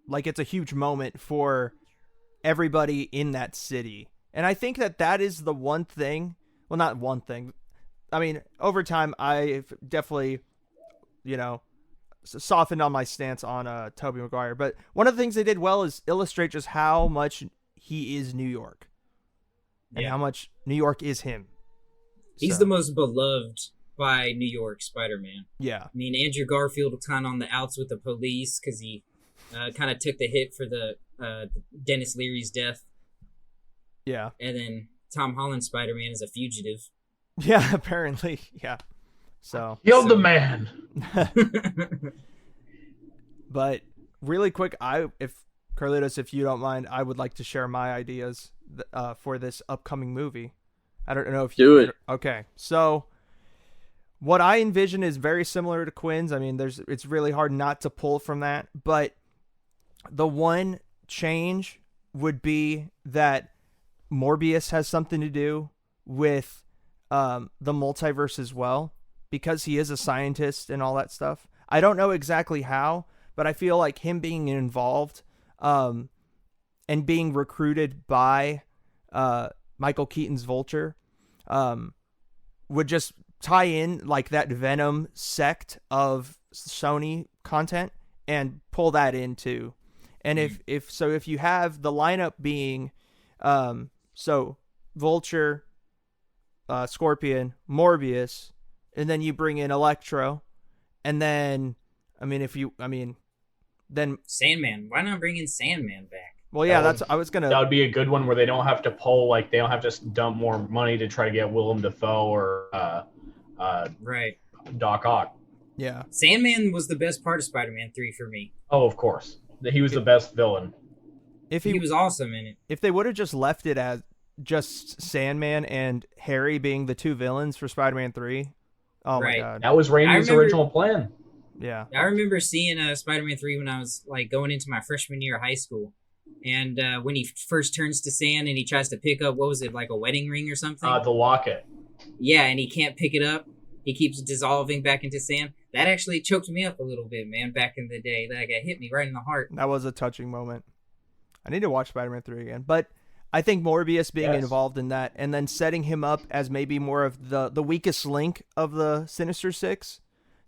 like it's a huge moment for everybody in that city. And I think that is the one thing, well, not one thing. I mean, over time, I've definitely, softened on my stance on Tobey Maguire. But one of the things they did well is illustrate just how much he is New York. And how much New York is him. He's the most beloved by New York Spider-Man. Yeah. I mean, Andrew Garfield was kind of on the outs with the police because he kind of took the hit for the Dennis Leary's death. Yeah. And then Tom Holland Spider-Man is a fugitive. Yeah, apparently. Yeah. So killed the man. But really quick, if Carlitos, if you don't mind, I would like to share my ideas for this upcoming movie. I don't know if you do it. Okay. So what I envision is very similar to Quinn's. I mean, it's really hard not to pull from that, but the one change would be that Morbius has something to do with the multiverse as well, because he is a scientist and all that stuff. I don't know exactly how, but I feel like him being involved and being recruited by Michael Keaton's Vulture would just tie in like that Venom sect of Sony content and pull that into. And if you have the lineup being Vulture, Scorpion, Morbius, and then you bring in Electro, and then then Sandman. Why not bring in Sandman back? Well, yeah, that would be a good one where they don't have to pull, like they don't have to dump more money to try to get Willem Dafoe or Doc Ock. Yeah, Sandman was the best part of Spider-Man 3 for me. Oh, of course, he was the best villain. He was awesome in it. If they would have just left it as just Sandman and Harry being the two villains for Spider-Man 3, oh my god, that was Raimi's original plan. Yeah, I remember seeing Spider-Man 3 when I was like going into my freshman year of high school, and when he first turns to sand and he tries to pick up, what was it, like a wedding ring or something? The locket. Yeah, and he can't pick it up. He keeps dissolving back into sand. That actually choked me up a little bit, man, back in the day. That hit me right in the heart. That was a touching moment. I need to watch Spider-Man 3 again. But I think Morbius being involved in that and then setting him up as maybe more of the weakest link of the Sinister Six,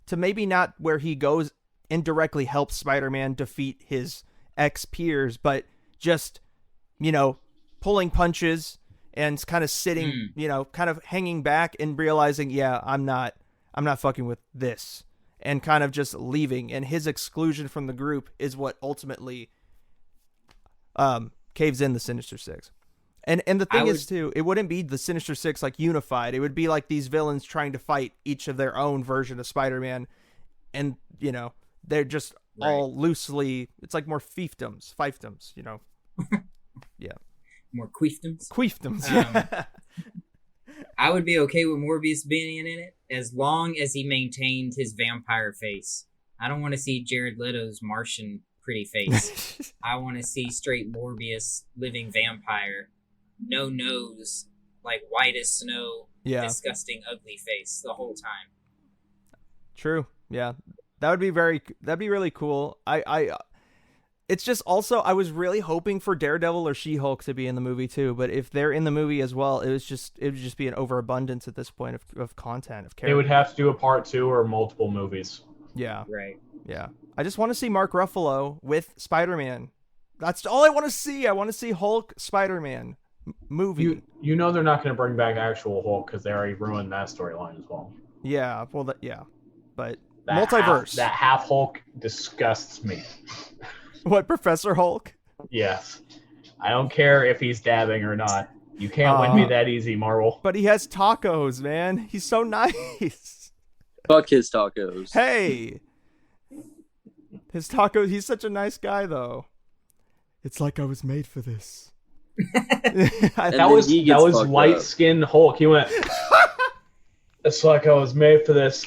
to maybe not where he goes and directly helps Spider-Man defeat his ex-peers, but just, pulling punches and kind of sitting, kind of hanging back and realizing, I'm not I'm not fucking with this, and kind of just leaving. And his exclusion from the group is what ultimately caves in the Sinister Six. And the thing is, too, it wouldn't be the Sinister Six like unified. It would be like these villains trying to fight each of their own version of Spider-Man. And, you know, they're just all loosely, it's like more fiefdoms, you know. Yeah. More queefdoms? Queefdoms, yeah. I would be okay with Morbius being in it as long as he maintained his vampire face. I don't want to see Jared Leto's Martian pretty face. I want to see straight Morbius living vampire. No nose, like white as snow, disgusting, ugly face the whole time. True. Yeah. That'd be really cool. It's just also, I was really hoping for Daredevil or She-Hulk to be in the movie too, but if they're in the movie as well, it would just be an overabundance at this point of content, of characters. They would have to do a part 2 or multiple movies. Yeah. Right. Yeah. I just want to see Mark Ruffalo with Spider-Man. That's all I want to see. I want to see Hulk Spider-Man movie. You know they're not going to bring back actual Hulk because they already ruined that storyline as well. Yeah. Well, but multiverse. That half Hulk disgusts me. What, Professor Hulk? Yes. I don't care if he's dabbing or not. You can't win me that easy, Marvel. But he has tacos, man. He's so nice. Fuck his tacos. Hey. His tacos, he's such a nice guy, though. It's like I was made for this. That was light-skinned Hulk. He went, it's like I was made for this.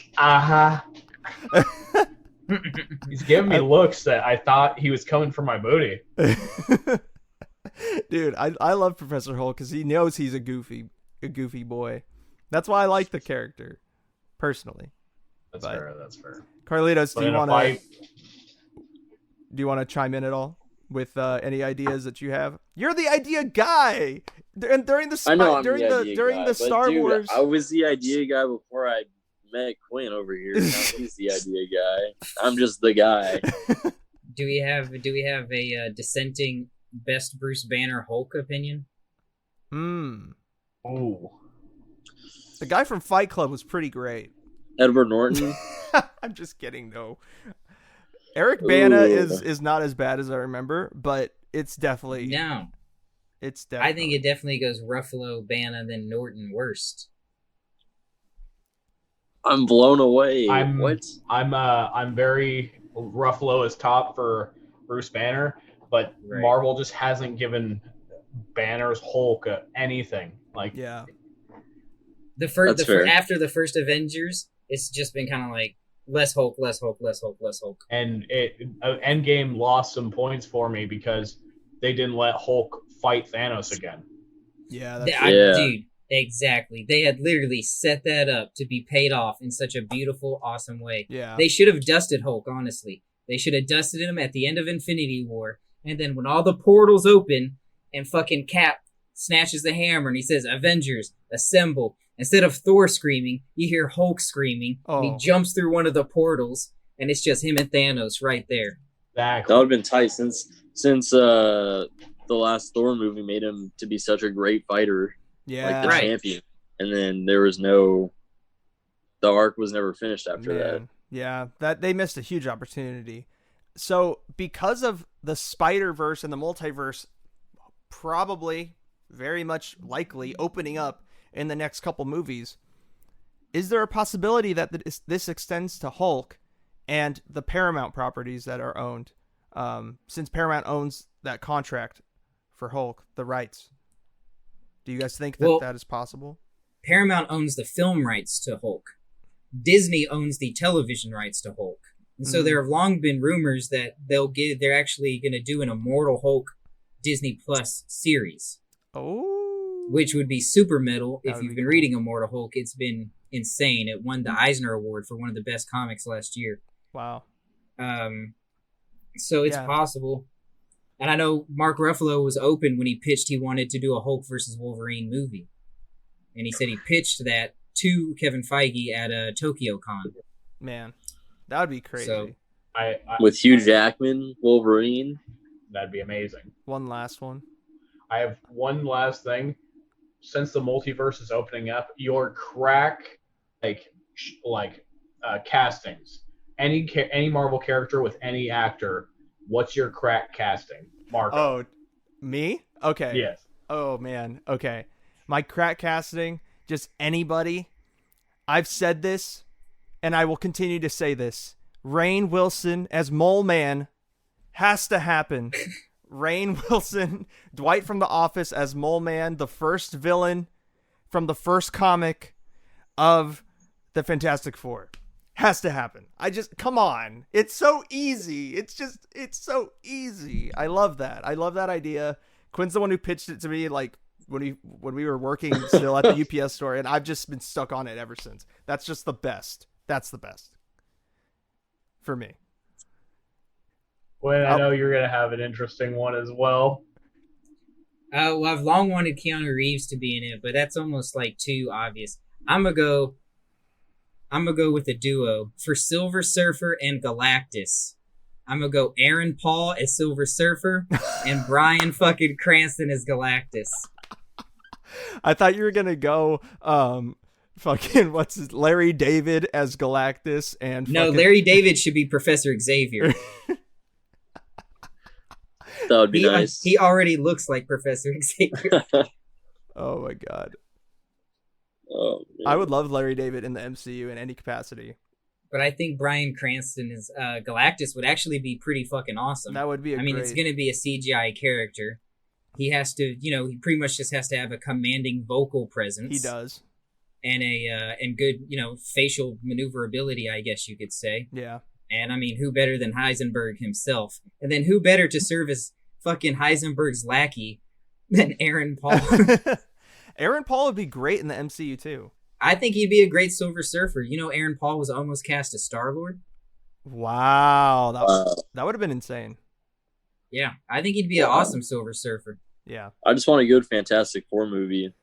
He's giving me looks that I thought he was coming for my booty. Dude, I love Professor Hulk because he knows he's a goofy boy. That's why I like the character, personally. That's fair. Carlitos, do you want to chime in at all with any ideas that you have? You're the idea guy. And during the Star Wars, I was the idea guy before I met Quinn over here. Now he's the idea guy. I'm just the guy. Do we have a dissenting best Bruce Banner Hulk opinion? Oh, the guy from Fight Club was pretty great. Edward Norton. I'm just kidding, though. Eric Bana is not as bad as I remember, but it's definitely no. It's definitely. I think it definitely goes Ruffalo, Bana, then Norton worst. I'm blown away. I'm very Ruffalo is top for Bruce Banner, but Marvel just hasn't given Banner's Hulk anything. Like after the first Avengers, it's just been kind of like less Hulk. And Endgame lost some points for me because they didn't let Hulk fight Thanos again. Yeah, dude. Exactly. They had literally set that up to be paid off in such a beautiful, awesome way. Yeah. They should have dusted Hulk, honestly. They should have dusted him at the end of Infinity War. And then when all the portals open and fucking Cap snatches the hammer and he says, Avengers, assemble. Instead of Thor screaming, you hear Hulk screaming. And he jumps through one of the portals and it's just him and Thanos right there. Exactly. That would have been tight since the last Thor movie made him to be such a great fighter. Yeah, like the champion, and then the arc was never finished after that. Yeah, that they missed a huge opportunity. So because of the Spider-Verse and the multiverse, probably very much likely opening up in the next couple movies, is there a possibility that this extends to Hulk and the Paramount properties that are owned? Since Paramount owns that contract for Hulk, the rights. Do you guys think that is possible? Paramount owns the film rights to Hulk. Disney owns the television rights to Hulk. And so there have long been rumors that they're actually going to do an Immortal Hulk Disney Plus series. Oh. Which would be super metal. If you've been reading Immortal Hulk, it's been insane. It won the Eisner Award for one of the best comics last year. Wow. So it's possible. And I know Mark Ruffalo was open when he pitched he wanted to do a Hulk versus Wolverine movie. And he said he pitched that to Kevin Feige at Tokyo Con. Man, that would be crazy. So, with Hugh Jackman, Wolverine. That'd be amazing. One last one. I have one last thing. Since the multiverse is opening up, your crack, like castings. Any Marvel character with any actor, what's your crack casting, Marco? Oh, me? Okay. Yes. Oh man. Okay. My crack casting, just anybody. I've said this, and I will continue to say this. Rainn Wilson as Mole Man has to happen. Rainn Wilson, Dwight from The Office as Mole Man, the first villain from the first comic of the Fantastic Four. Has to happen. Come on. It's so easy. It's so easy. I love that. I love that idea. Quinn's the one who pitched it to me, like, when we were working still at the UPS store, and I've just been stuck on it ever since. That's just the best. That's the best. For me. Well, I know you're going to have an interesting one as well. Well, I've long wanted Keanu Reeves to be in it, but that's almost like too obvious. I'm gonna go with a duo for Silver Surfer and Galactus. I'm gonna go Aaron Paul as Silver Surfer and Bryan fucking Cranston as Galactus. I thought you were gonna go Larry David as Galactus and no, Larry David should be Professor Xavier. That would be nice. He already looks like Professor Xavier. Oh my god. Oh, man. I would love Larry David in the MCU in any capacity. But I think Bryan Cranston as Galactus would actually be pretty fucking awesome. That would be it's going to be a CGI character. He has to, he pretty much just has to have a commanding vocal presence. He does. And and good, facial maneuverability, I guess you could say. Yeah. And who better than Heisenberg himself? And then who better to serve as fucking Heisenberg's lackey than Aaron Paul? Aaron Paul would be great in the MCU too. I think he'd be a great Silver Surfer. Aaron Paul was almost cast as Star-Lord. Wow, that would have been insane. Yeah, I think he'd be an awesome Silver Surfer. Yeah. I just want a good Fantastic Four movie.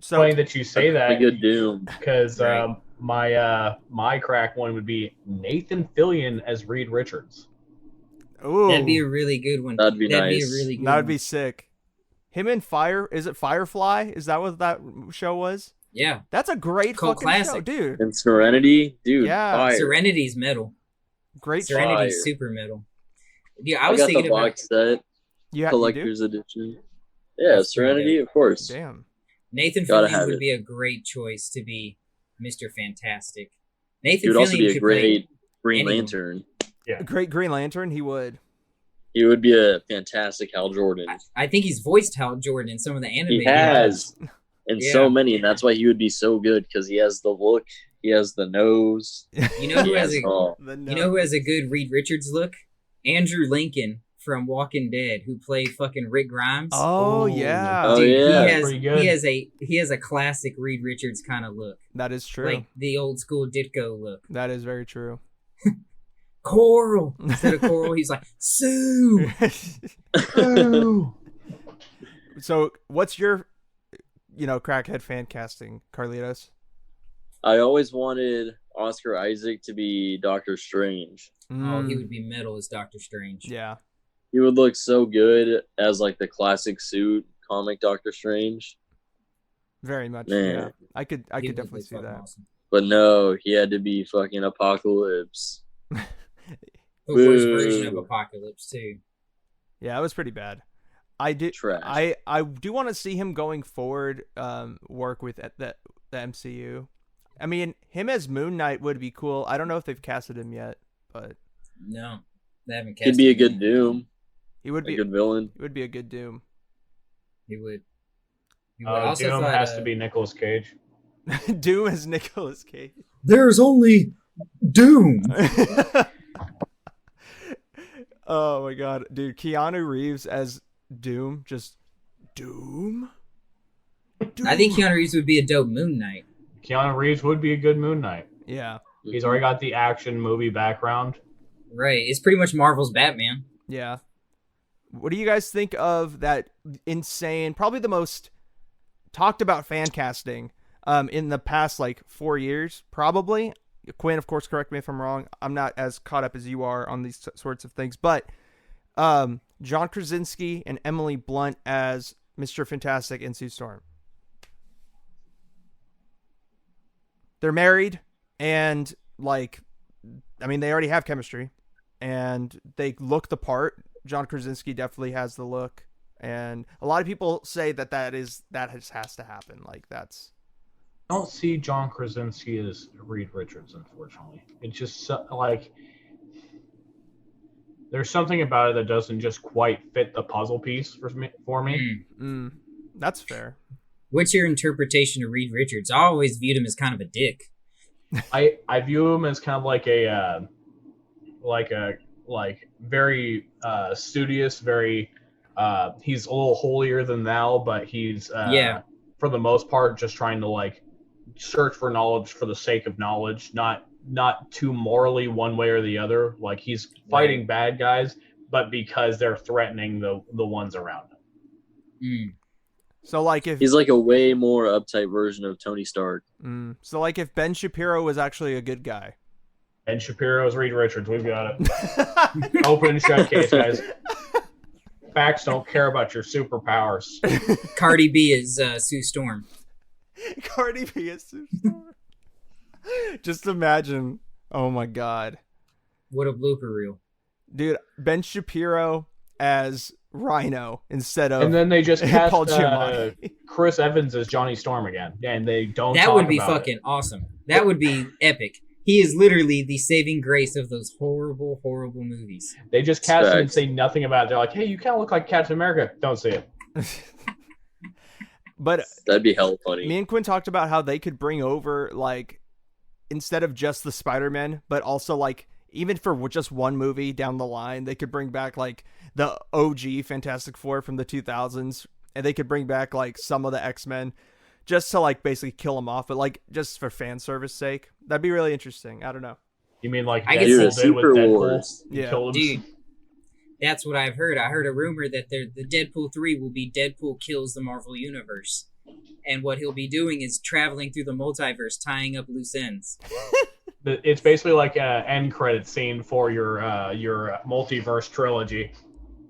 So funny that you say that. A good Doom. Because right. my crack one would be Nathan Fillion as Reed Richards. Ooh, that'd be a really good one. That'd be nice. Be a really good that would one. be sick. Him and is it Firefly? Is that what that show was? Yeah. That's a great Cult fucking classic. show, dude. And Serenity, dude. Yeah. Fire. Serenity's metal. Great show. Serenity's Fire. super metal. Yeah, I I was got thinking the about box set, You collector's edition. Yeah, That's pretty Serenity, of course. Damn. Nathan Gotta Fillion have would it. be a great choice to be Mr. Fantastic. Nathan He would Fillion also be a could great Green anyone. Lantern. Yeah. Great Green Lantern, he would. He would be a fantastic Hal Jordan. I think he's voiced Hal Jordan in some of the anime. He has. And Yeah. so many, and that's why he would be so good, because he has the look, he has the nose. You know who He has has a all. who has a good Reed Richards look? Andrew Lincoln from Walking Dead, who played fucking Rick Grimes. Oh yeah. Oh, Dude, yeah. Pretty good. he has a classic Reed Richards kind of look, That is true. like the old school Ditko look. That is very true. Coral instead of Coral, he's like Sue. So, what's your, crackhead fan casting, Carlitos? I always wanted Oscar Isaac to be Doctor Strange. Oh, he would be metal as Doctor Strange. Yeah. He would look so good as like the classic suit comic Doctor Strange. Very much. Man. Yeah. I could He would definitely be see fucking that. awesome. But no, he had to be fucking Apocalypse. The worst Boo. version of Apocalypse too. Yeah, it was pretty bad. I Trash. I do want to see him going forward work with the MCU. I mean, him as Moon Knight would be cool. I don't know if they've casted him yet, but No, they haven't. He'd be a cast him good yet. Doom. he would A be good villain. He would be a good Doom. He would. I also Doom thought, has to be Nicolas Cage. Doom as Nicolas Cage. There's only Doom. Oh my god, dude! Keanu Reeves as Doom, just Doom. I think Keanu Reeves would be a dope Moon Knight. Keanu Reeves would be a good Moon Knight. Yeah, He's already got the action movie background. Right. It's pretty much Marvel's Batman. yeah. What do you guys think of that insane, probably the most talked about fan casting in the past 4 years? Probably. Quinn, of course, correct me if I'm wrong. I'm not as caught up as you are on these sorts of things, but John Krasinski and Emily Blunt as Mr. Fantastic and Sue Storm. They're married. And like, I mean, they already have chemistry, and they look the part. John Krasinski definitely has the look, and a lot of people say that has to happen. Like that's. I don't see John Krasinski as Reed Richards, unfortunately. It's just like there's something about it that doesn't just quite fit the puzzle piece for me. That's fair. What's your interpretation of Reed Richards? I always viewed him as kind of a dick. I view him as kind of like a very studious, very he's a little holier than thou, but he's for the most part just trying to like search for knowledge for the sake of knowledge, not too morally one way or the other. Like he's fighting bad guys, but because they're threatening the ones around him. So like if he's like a way more uptight version of Tony Stark. So like if Ben Shapiro was actually a good guy. Ben Shapiro's Reed Richards. We've got it. Open and shut case, guys. Facts don't care about your superpowers. Cardi B is Sue Storm. Cardi B is Sue Storm. Just imagine. Oh my god. What a blooper reel. Dude, Ben Shapiro as Rhino instead of and then they just cast Paul Giamatti. Chris Evans as Johnny Storm again, and they don't. That would be fucking it. awesome. That would be epic. He is literally the saving grace of those horrible, horrible movies. They just cast him and say nothing about it. They're like, "Hey, you kind of look like Captain America." Don't see it. But that'd be hella funny. Me and Quinn talked about how they could bring over like instead of just the Spider-Man, but also like even for just one movie down the line, they could bring back like the OG Fantastic Four from the 2000s, and they could bring back like some of the X-Men just to like basically kill them off, but like just for fan service sake. That'd be really interesting. I don't know. You mean like I Deadpool did with Deadpool? Wars. Yeah. Dude, that's what I've heard. I heard a rumor that the Deadpool 3 will be Deadpool kills the Marvel Universe. And what he'll be doing is traveling through the multiverse, tying up loose ends. It's basically like an end credit scene for your multiverse trilogy.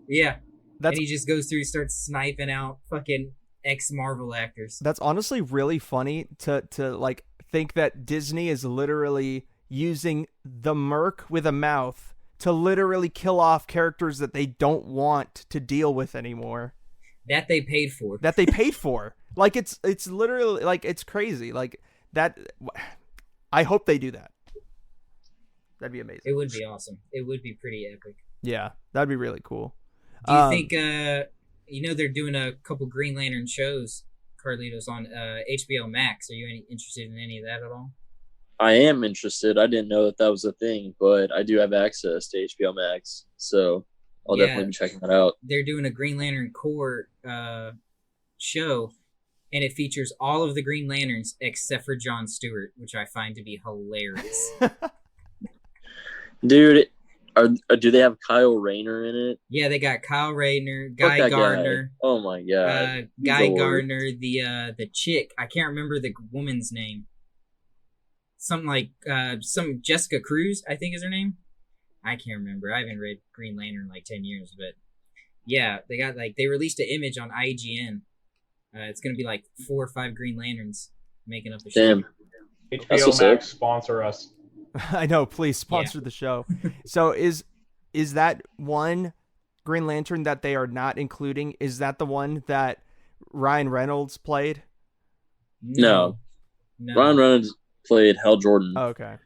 Yeah. And he just goes through, starts sniping out fucking ex-Marvel actors. That's honestly really funny to like think that Disney is literally using the merc with a mouth to literally kill off characters that they don't want to deal with anymore. That they paid for. Like it's literally like it's crazy. Like that. I hope they do that. That'd be amazing. It would be awesome. It would be pretty epic. Yeah, that'd be really cool. Do you think they're doing a couple Green Lantern shows, Carlitos, on HBO Max? Are you interested in any of that at all? I am interested. I didn't know that was a thing, but I do have access to HBO Max, so I'll definitely be checking that out. They're doing a Green Lantern Corps show, and it features all of the Green Lanterns except for Jon Stewart, which I find to be hilarious. Dude, do they have Kyle Rayner in it? Yeah, they got Kyle Rayner, Guy Gardner. Guy. Oh my god, Guy Gardner, the chick. I can't remember the woman's name. Something like some Jessica Cruz, I think is her name. I can't remember. I haven't read Green Lantern in like 10 years, but yeah, they released an image on IGN. It's gonna be like 4 or 5 Green Lanterns making up the show. Damn. HBO Max sponsor us. I know, please sponsor the show. So is that one Green Lantern that they are not including? Is that the one that Ryan Reynolds played? No. Ryan Reynolds played Hal Jordan. Oh, okay.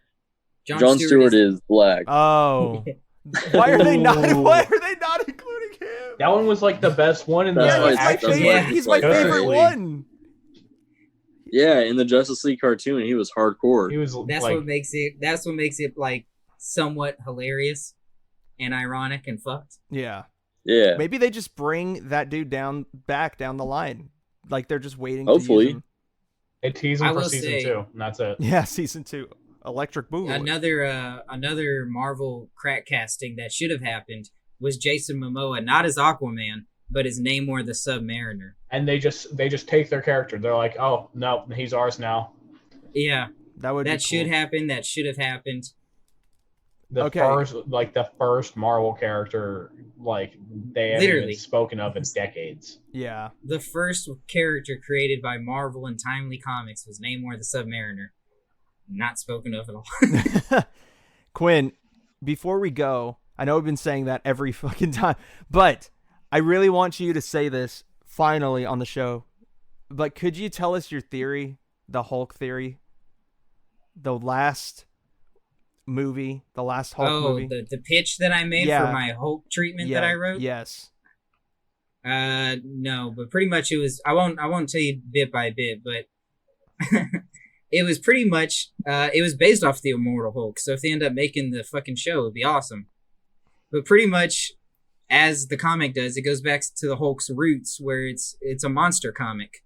John Stewart is black. Oh. Why are they not including him? That one was like the best one in the he's my favorite one. Yeah, in the Justice League cartoon, he was hardcore. He was. That's what makes it like somewhat hilarious and ironic and fucked. Yeah. Yeah. Maybe they just bring that dude back down the line. Like they're just waiting. Hopefully. To use him. They tease him for season 2, and that's it. Yeah, season 2. Electric Boogaloo. Another Marvel crack casting that should have happened was Jason Momoa, not as Aquaman, but as Namor the Submariner. And they just take their character. They're like, oh no, he's ours now. Yeah, that should happen. That should have happened. The first Marvel character, like they haven't been spoken of in decades. Yeah, the first character created by Marvel and Timely Comics was Namor the Submariner. not spoken of at all. Quinn, before we go, I know we've been saying that every fucking time, but I really want you to say this finally on the show. But could you tell us your theory, the Hulk theory? The last movie, the last Hulk movie? The pitch that I made for my Hulk treatment that I wrote? Yes. No, but pretty much it was, I won't tell you bit by bit, but it was pretty much, it was based off the Immortal Hulk, so if they end up making the fucking show, it'd be awesome. But pretty much, as the comic does, it goes back to the Hulk's roots, where it's a monster comic.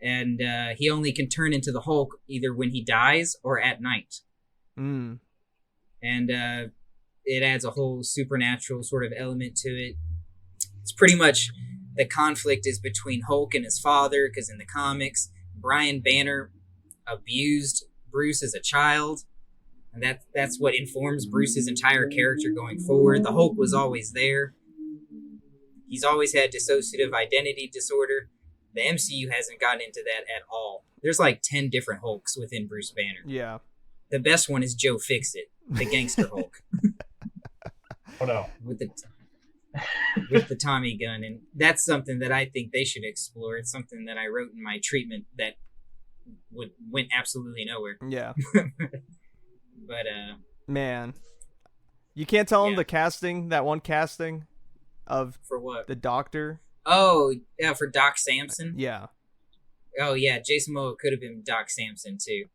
And he only can turn into the Hulk either when he dies or at night. Mm. And it adds a whole supernatural sort of element to it. It's pretty much the conflict is between Hulk and his father, because in the comics, Brian Banner abused Bruce as a child. And that's what informs Bruce's entire character going forward. The Hulk was always there. He's always had dissociative identity disorder. The MCU hasn't gotten into that at all. There's like 10 different Hulks within Bruce Banner. Yeah. The best one is Joe Fixit, the gangster Hulk. Oh no. With the Tommy gun. And that's something that I think they should explore. It's something that I wrote in my treatment that went absolutely nowhere. Yeah. But man, you can't tell him the casting, that one casting of for what? The Doctor. Oh, yeah, for Doc Samson? Yeah. Oh, yeah, Jason Momoa could have been Doc Samson, too.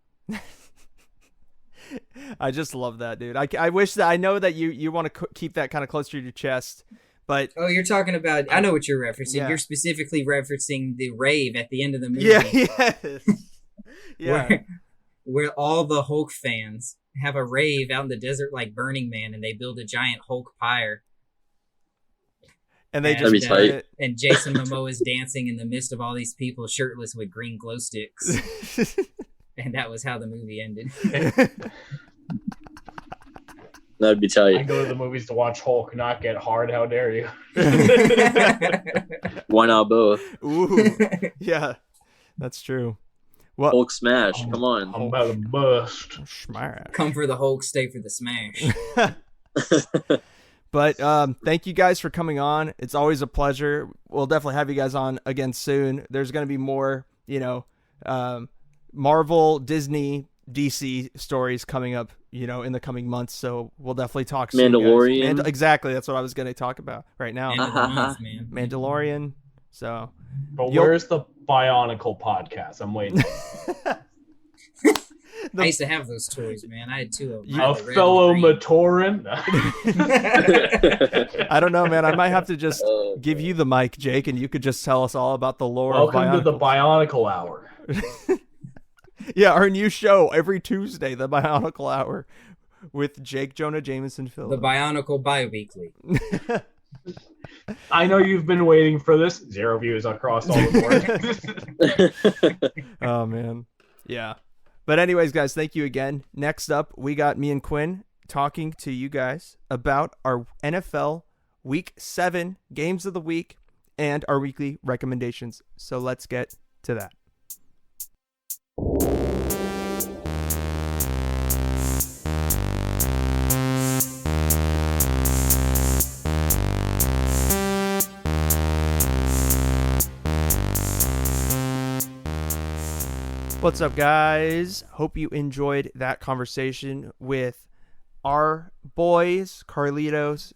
I just love that, dude. I wish that, I know that you want to keep that kind of close to your chest, but... Oh, you're talking about, I know what you're referencing. Yeah. You're specifically referencing the rave at the end of the movie. Yeah, yes. Yeah. Where all the Hulk fans have a rave out in the desert like Burning Man, and they build a giant Hulk pyre. And they That'd be just tight. And Jason Momoa is dancing in the midst of all these people shirtless with green glow sticks. And that was how the movie ended. That'd be I tight. go to the movies to watch Hulk, not get hard. How dare you? Why not both? Ooh. Yeah, that's true. Well, Hulk smash. Come on. I'm about to bust. smash. Come for the Hulk, stay for the smash. But thank you guys for coming on. It's always a pleasure. We'll definitely have you guys on again soon. There's going to be more, Marvel, Disney, DC stories coming up, in the coming months. So we'll definitely talk soon, Mandalorian. guys. Exactly. That's what I was going to talk about right now. End of the month, man. Mandalorian. So. But where's the Bionicle podcast? I'm waiting. I used to have those toys, man. I had two of them. A fellow Matoran. I don't know, man. I might have to just give you the mic, Jake, and you could just tell us all about the lore Welcome of to the Bionicle. Bionicle Hour. Yeah, our new show every Tuesday, the Bionicle Hour, with Jake, Jonah Jameson, The Phillips. Bionicle Bioweekly. I know you've been waiting for this. 0 views across all the board. Oh, man. Yeah. But anyways, guys, thank you again. Next up, we got me and Quinn talking to you guys about our NFL Week 7 games of the week and our weekly recommendations. So let's get to that. What's up, guys? Hope you enjoyed that conversation with our boys, Carlitos,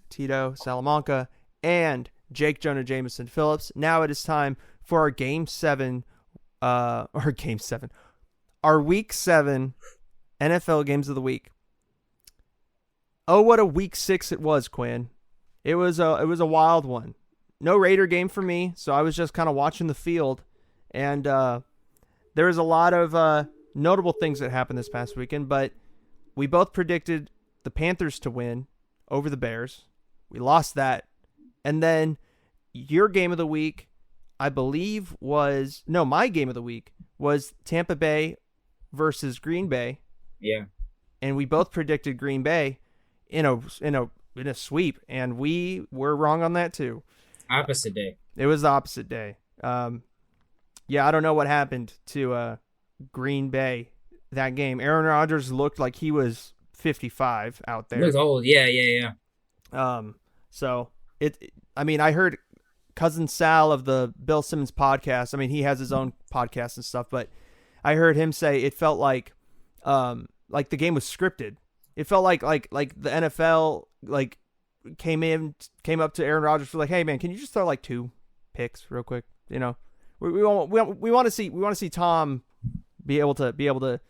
Salamanca, and Jake, Jonah Jameson, Phillips. Now it is time for our Game 7, our Week 7 NFL Games of the Week. Oh, what a Week 6 it was, Quinn. It was a wild one. No Raider game for me, so I was just kind of watching the field, and there was a lot of notable things that happened this past weekend, but we both predicted the Panthers to win over the Bears. We lost that. And then your game of the week, I believe my game of the week was Tampa Bay versus Green Bay. Yeah. And we both predicted Green Bay in a sweep, and we were wrong on that too. Opposite day. It was the opposite day. Yeah, I don't know what happened to Green Bay that game. Aaron Rodgers looked like he was 55 out He there. looks old. Yeah. So I heard Cousin Sal of the Bill Simmons podcast. I mean, he has his own podcast and stuff, but I heard him say it felt like the game was scripted. It felt like the NFL came up to Aaron Rodgers for like, hey man, can you just throw like 2 picks real quick? You know, we want to see Tom be able to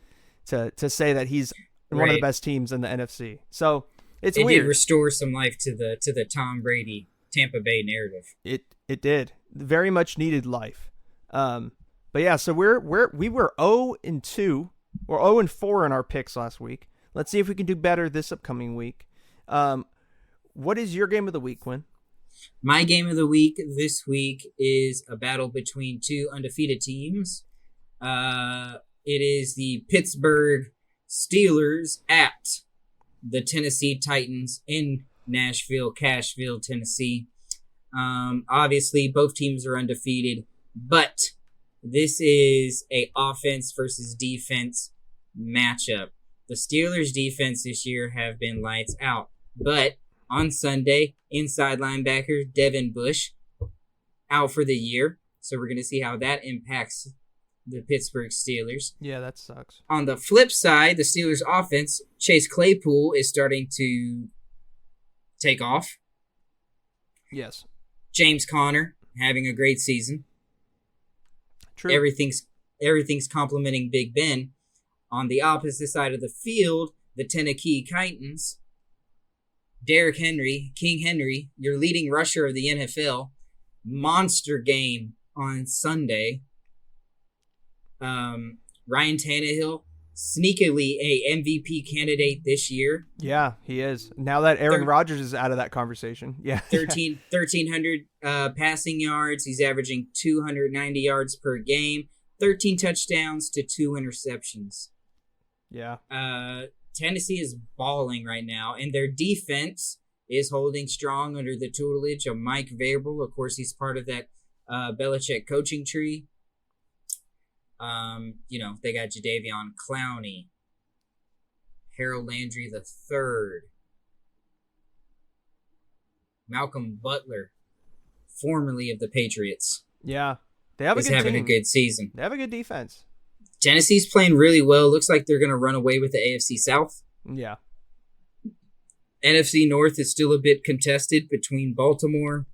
say that he's one of the best teams in the NFC. So it's it weird. did restore some life to the Tom Brady Tampa Bay narrative. It did very much needed life. But yeah, so we were 0-2 or 0-4 in our picks last week. Let's see if we can do better this upcoming week. What is your game of the week, Quinn? My game of the week this week is a battle between 2 undefeated teams. It is the Pittsburgh Steelers at the Tennessee Titans in Cashville, Tennessee. Obviously, both teams are undefeated, but this is a offense versus defense matchup. The Steelers' defense this year have been lights out, but on Sunday, inside linebacker Devin Bush out for the year. So we're going to see how that impacts the Pittsburgh Steelers. Yeah, that sucks. On the flip side, the Steelers' offense, Chase Claypool is starting to take off. Yes. James Conner having a great season. True. Everything's complimenting Big Ben. On the opposite side of the field, the Tennessee Titans, Derrick Henry, King Henry, your leading rusher of the NFL, monster game on Sunday. Ryan Tannehill, sneakily a MVP candidate this year. Yeah, he is. Now that Aaron Rodgers is out of that conversation. Yeah. 1,300 passing yards. He's averaging 290 yards per game. 13 touchdowns to 2 interceptions. Yeah. Tennessee is balling right now, and their defense is holding strong under the tutelage of Mike Vrabel. Of course, he's part of that Belichick coaching tree. They got Jadeveon Clowney, Harold Landry III, Malcolm Butler, formerly of the Patriots. Yeah. They have a good season. They have a good defense. Tennessee's playing really well. Looks like they're going to run away with the AFC South. Yeah. NFC North is still a bit contested between Baltimore,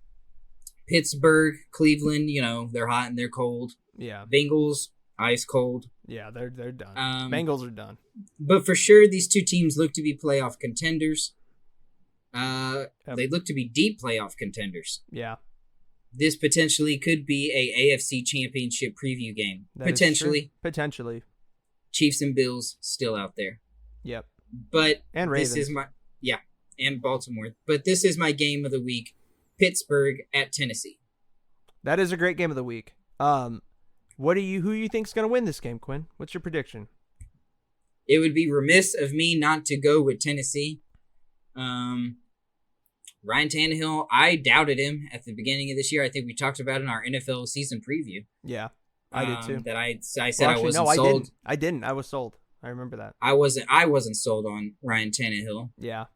Pittsburgh, Cleveland. They're hot and they're cold. Yeah. Bengals, ice cold. Yeah, they're done. Bengals are done. But for sure, these two teams look to be playoff contenders. They look to be deep playoff contenders. Yeah. This potentially could be a AFC Championship preview game. Potentially. Chiefs and Bills still out there. Yep. But and Ravens. And Baltimore. But this is my game of the week. Pittsburgh at Tennessee. That is a great game of the week. Who do you think's going to win this game, Quinn? What's your prediction? It would be remiss of me not to go with Tennessee. Ryan Tannehill, I doubted him at the beginning of this year. I think we talked about it in our NFL season preview. Yeah, I did too. That I said I wasn't sold. I didn't. I was sold. I remember that. I wasn't sold on Ryan Tannehill. Yeah.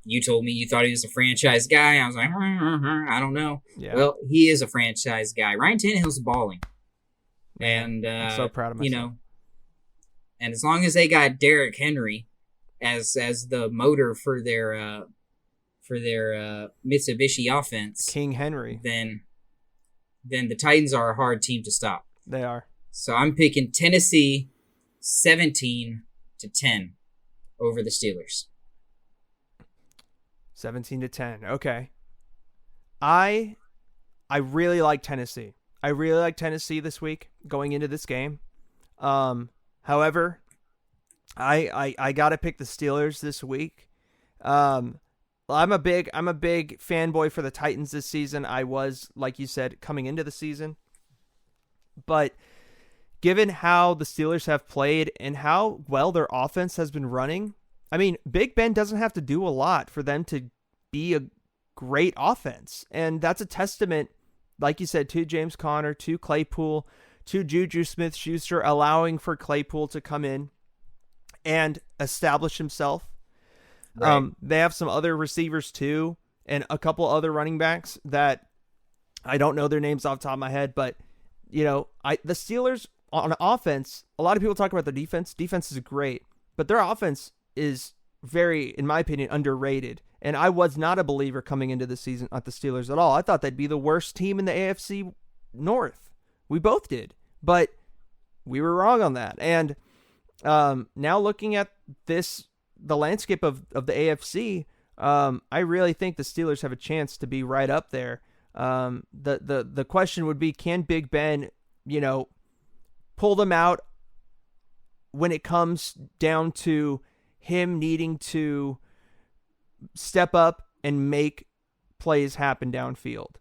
You told me you thought he was a franchise guy. I was like, I don't know. Yeah. Well, he is a franchise guy. Ryan Tannehill's balling. And I'm so proud of myself. And as long as they got Derrick Henry as the motor for their Mitsubishi offense, King Henry, then the Titans are a hard team to stop. They are. So I'm picking Tennessee 17-10 over the Steelers. 17-10. Okay. I really like Tennessee. I really like Tennessee this week going into this game. However, I gotta pick the Steelers this week. I'm a big fanboy for the Titans this season. I was, like you said, coming into the season. But given how the Steelers have played and how well their offense has been running, I mean, Big Ben doesn't have to do a lot for them to be a great offense. And that's a testament, like you said, to James Conner, to Claypool, to Juju Smith-Schuster, allowing for Claypool to come in and establish himself. Right. They have some other receivers too, and a couple other running backs that I don't know their names off the top of my head, but the Steelers on offense, a lot of people talk about their defense. Defense is great, but their offense is very, in my opinion, underrated. And I was not a believer coming into the season at the Steelers at all. I thought they'd be the worst team in the AFC North. We both did, but we were wrong on that. And now looking at the landscape of the AFC, I really think the Steelers have a chance to be right up there. The question would be, can Big Ben, pull them out when it comes down to him needing to step up and make plays happen downfield?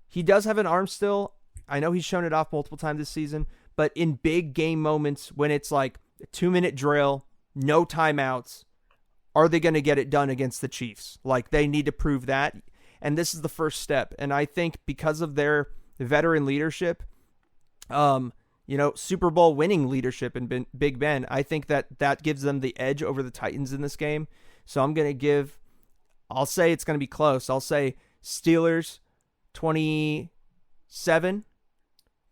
He does have an arm still. I know he's shown it off multiple times this season, but in big game moments when it's like a 2-minute drill, no timeouts, are they going to get it done against the Chiefs? Like, they need to prove that. And this is the first step. And I think because of their veteran leadership, Super Bowl winning leadership in Big Ben, I think that gives them the edge over the Titans in this game. So I'll say it's going to be close. I'll say Steelers 27,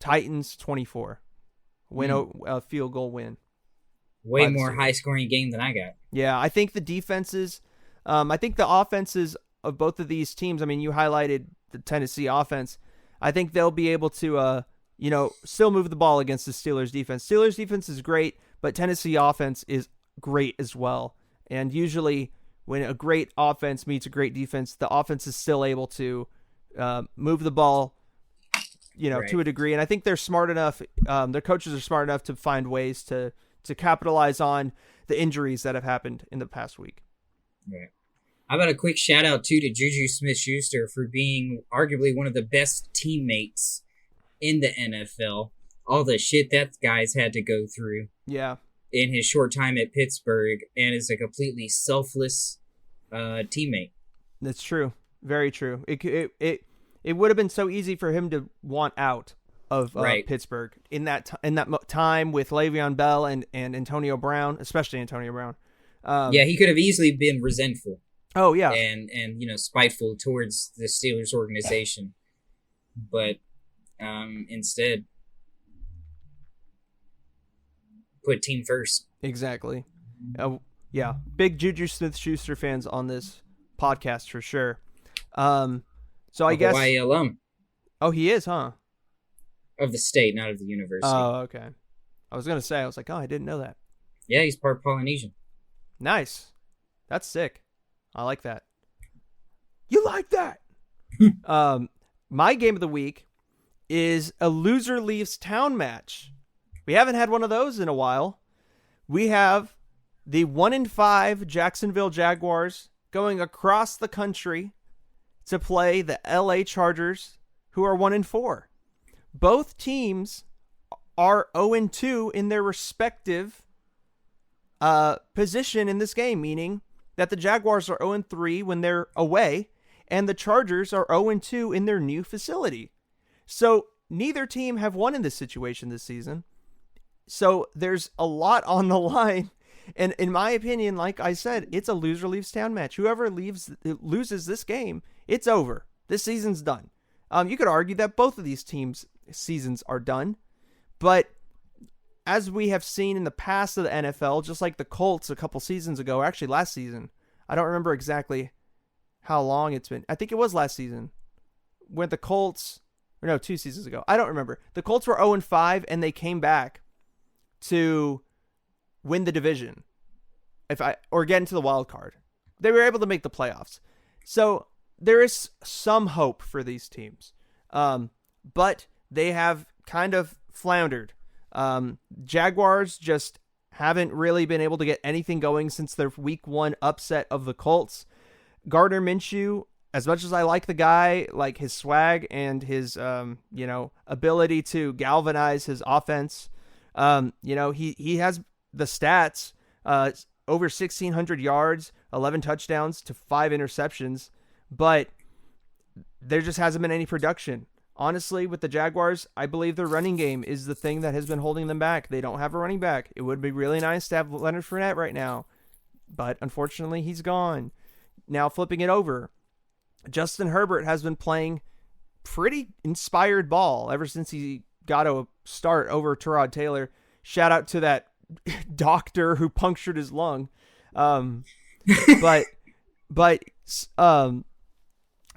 Titans 24. A field goal win. Way more high-scoring game than I got. Yeah, I think the defenses, I think the offenses of both of these teams, I mean, you highlighted the Tennessee offense. I think they'll be able to, still move the ball against the Steelers defense. Steelers defense is great, but Tennessee offense is great as well. And usually when a great offense meets a great defense, the offense is still able to move the ball, right, to a degree. And I think they're smart enough, their coaches are smart enough to find ways to capitalize on the injuries that have happened in the past week. Yeah. How about a quick shout out too to Juju Smith-Schuster for being arguably one of the best teammates in the NFL. All the shit that guy's had to go through. Yeah. In his short time at Pittsburgh, and is a completely selfless teammate. That's true. Very true. It would have been so easy for him to want out of Pittsburgh in that time with Le'Veon Bell and Antonio Brown, especially Antonio Brown. He could have easily been resentful. Oh yeah, and spiteful towards the Steelers organization, but instead put team first. Exactly. Yeah, big Juju Smith-Schuster fans on this podcast for sure. So I guess Hawaii alum. Oh, he is, huh? Of the state, not of the university. Oh, okay. I was gonna say, I didn't know that. Yeah, he's part Polynesian. Nice. That's sick. I like that. You like that? My game of the week is a loser leaves town match. We haven't had one of those in a while. We have the 1-5 Jacksonville Jaguars going across the country to play the LA Chargers, who are 1-4. Both teams are 0-2 in their respective position in this game, meaning that the Jaguars are 0-3 when they're away, and the Chargers are 0-2 in their new facility. So neither team have won in this situation this season. So there's a lot on the line. And in my opinion, like I said, it's a loser leaves town match. Whoever loses this game, it's over. This season's done. You could argue that both of these teams' seasons are done. But as we have seen in the past of the NFL, just like the Colts a couple seasons ago, or actually last season, I don't remember exactly how long it's been. I think it was last season when the Colts, 2 seasons ago. I don't remember. The Colts were 0-5 and they came back to win the division or get into the wild card. They were able to make the playoffs. So there is some hope for these teams. But they have kind of floundered. Jaguars just haven't really been able to get anything going since their week 1 upset of the Colts. Gardner Minshew, as much as I like the guy, like his swag and his, ability to galvanize his offense, he has the stats, over 1,600 yards, 11 touchdowns to 5 interceptions, but there just hasn't been any production. honestly, with the Jaguars, I believe their running game is the thing that has been holding them back. They don't have a running back. It would be really nice to have Leonard Fournette right now, but unfortunately, he's gone. Now, flipping it over, Justin Herbert has been playing pretty inspired ball ever since he got a start over Tyrod Taylor. Shout out to that doctor who punctured his lung. But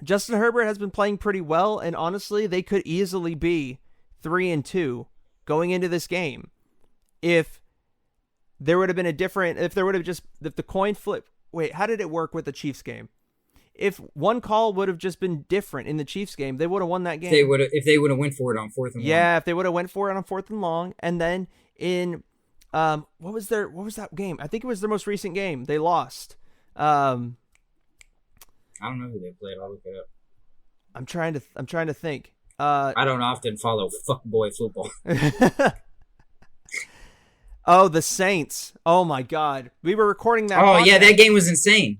Justin Herbert has been playing pretty well, and honestly, they could easily be 3-2 going into this game if there would have been if the coin flip. Wait, how did it work with the Chiefs game? If one call would have just been different in the Chiefs game, they would have won that game. If they would have went for it on 4th and long. Yeah, if they would have went for it on 4th and long, and then in what was that game? I think it was their most recent game. They lost. I don't know who they played. I'll look it up. I'm trying to think. I don't often follow fuckboy football. Oh, the Saints. Oh my God. We were recording that. Oh podcast. yeah, that game was insane.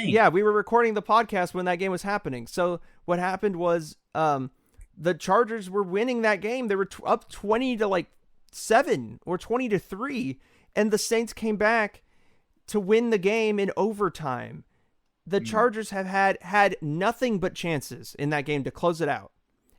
Yeah, we were recording the podcast when that game was happening. So what happened was the Chargers were winning that game. They were up 20-7 or 20-3, and the Saints came back to win the game in overtime. The Chargers have had nothing but chances in that game to close it out,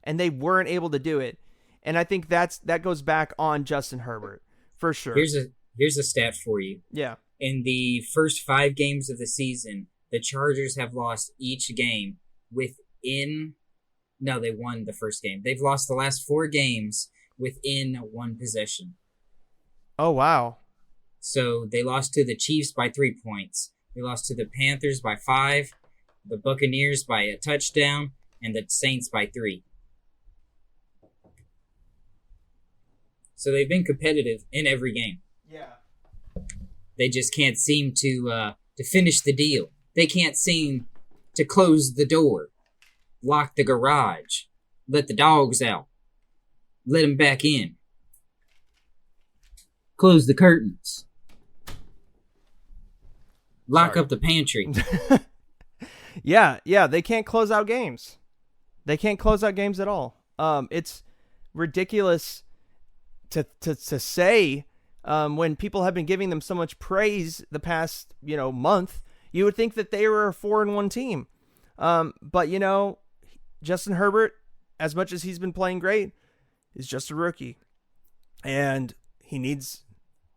and they weren't able to do it. And I think that goes back on Justin Herbert for sure. Here's a stat for you. Yeah. In the first 5 games of the season, the Chargers have lost each game within. No, they won the first game. They've lost the last 4 games within 1 possession. Oh wow. So they lost to the Chiefs by 3 points. They lost to the Panthers by 5, the Buccaneers by a touchdown, and the Saints by 3. So they've been competitive in every game. Yeah. They just can't seem to finish the deal. They can't seem to close the door, lock the garage, let the dogs out, let them back in, close the curtains, lock up the pantry. Yeah, they can't close out games. They can't close out games at all. It's ridiculous to say when people have been giving them so much praise the past month. You would think that they were a 4-1 team, but Justin Herbert, as much as he's been playing great, is just a rookie, and he needs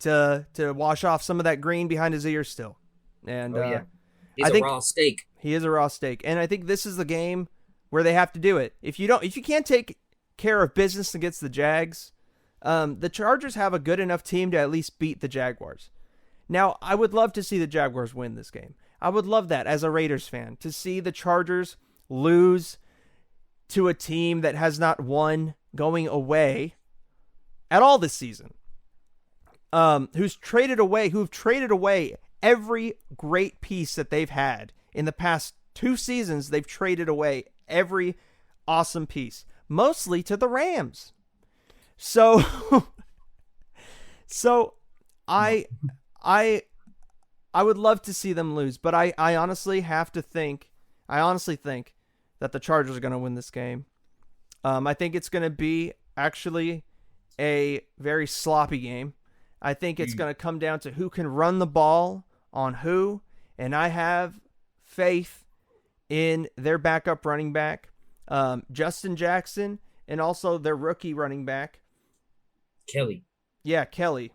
to wash off some of that green behind his ears still. And he's a raw steak. He is a raw steak, and I think this is the game where they have to do it. If you can't take care of business against the Jags, the Chargers have a good enough team to at least beat the Jaguars. Now, I would love to see the Jaguars win this game. I would love that as a Raiders fan, to see the Chargers lose to a team that has not won going away at all this season. Who've traded away every great piece that they've had in the past 2 seasons. They've traded away every awesome piece, mostly to the Rams. So I would love to see them lose, but I honestly think that the Chargers are going to win this game. I think it's going to be actually a very sloppy game. I think it's going to come down to who can run the ball on who, and I have faith in their backup running back, Justin Jackson, and also their rookie running back, Kelly. Yeah, Kelly.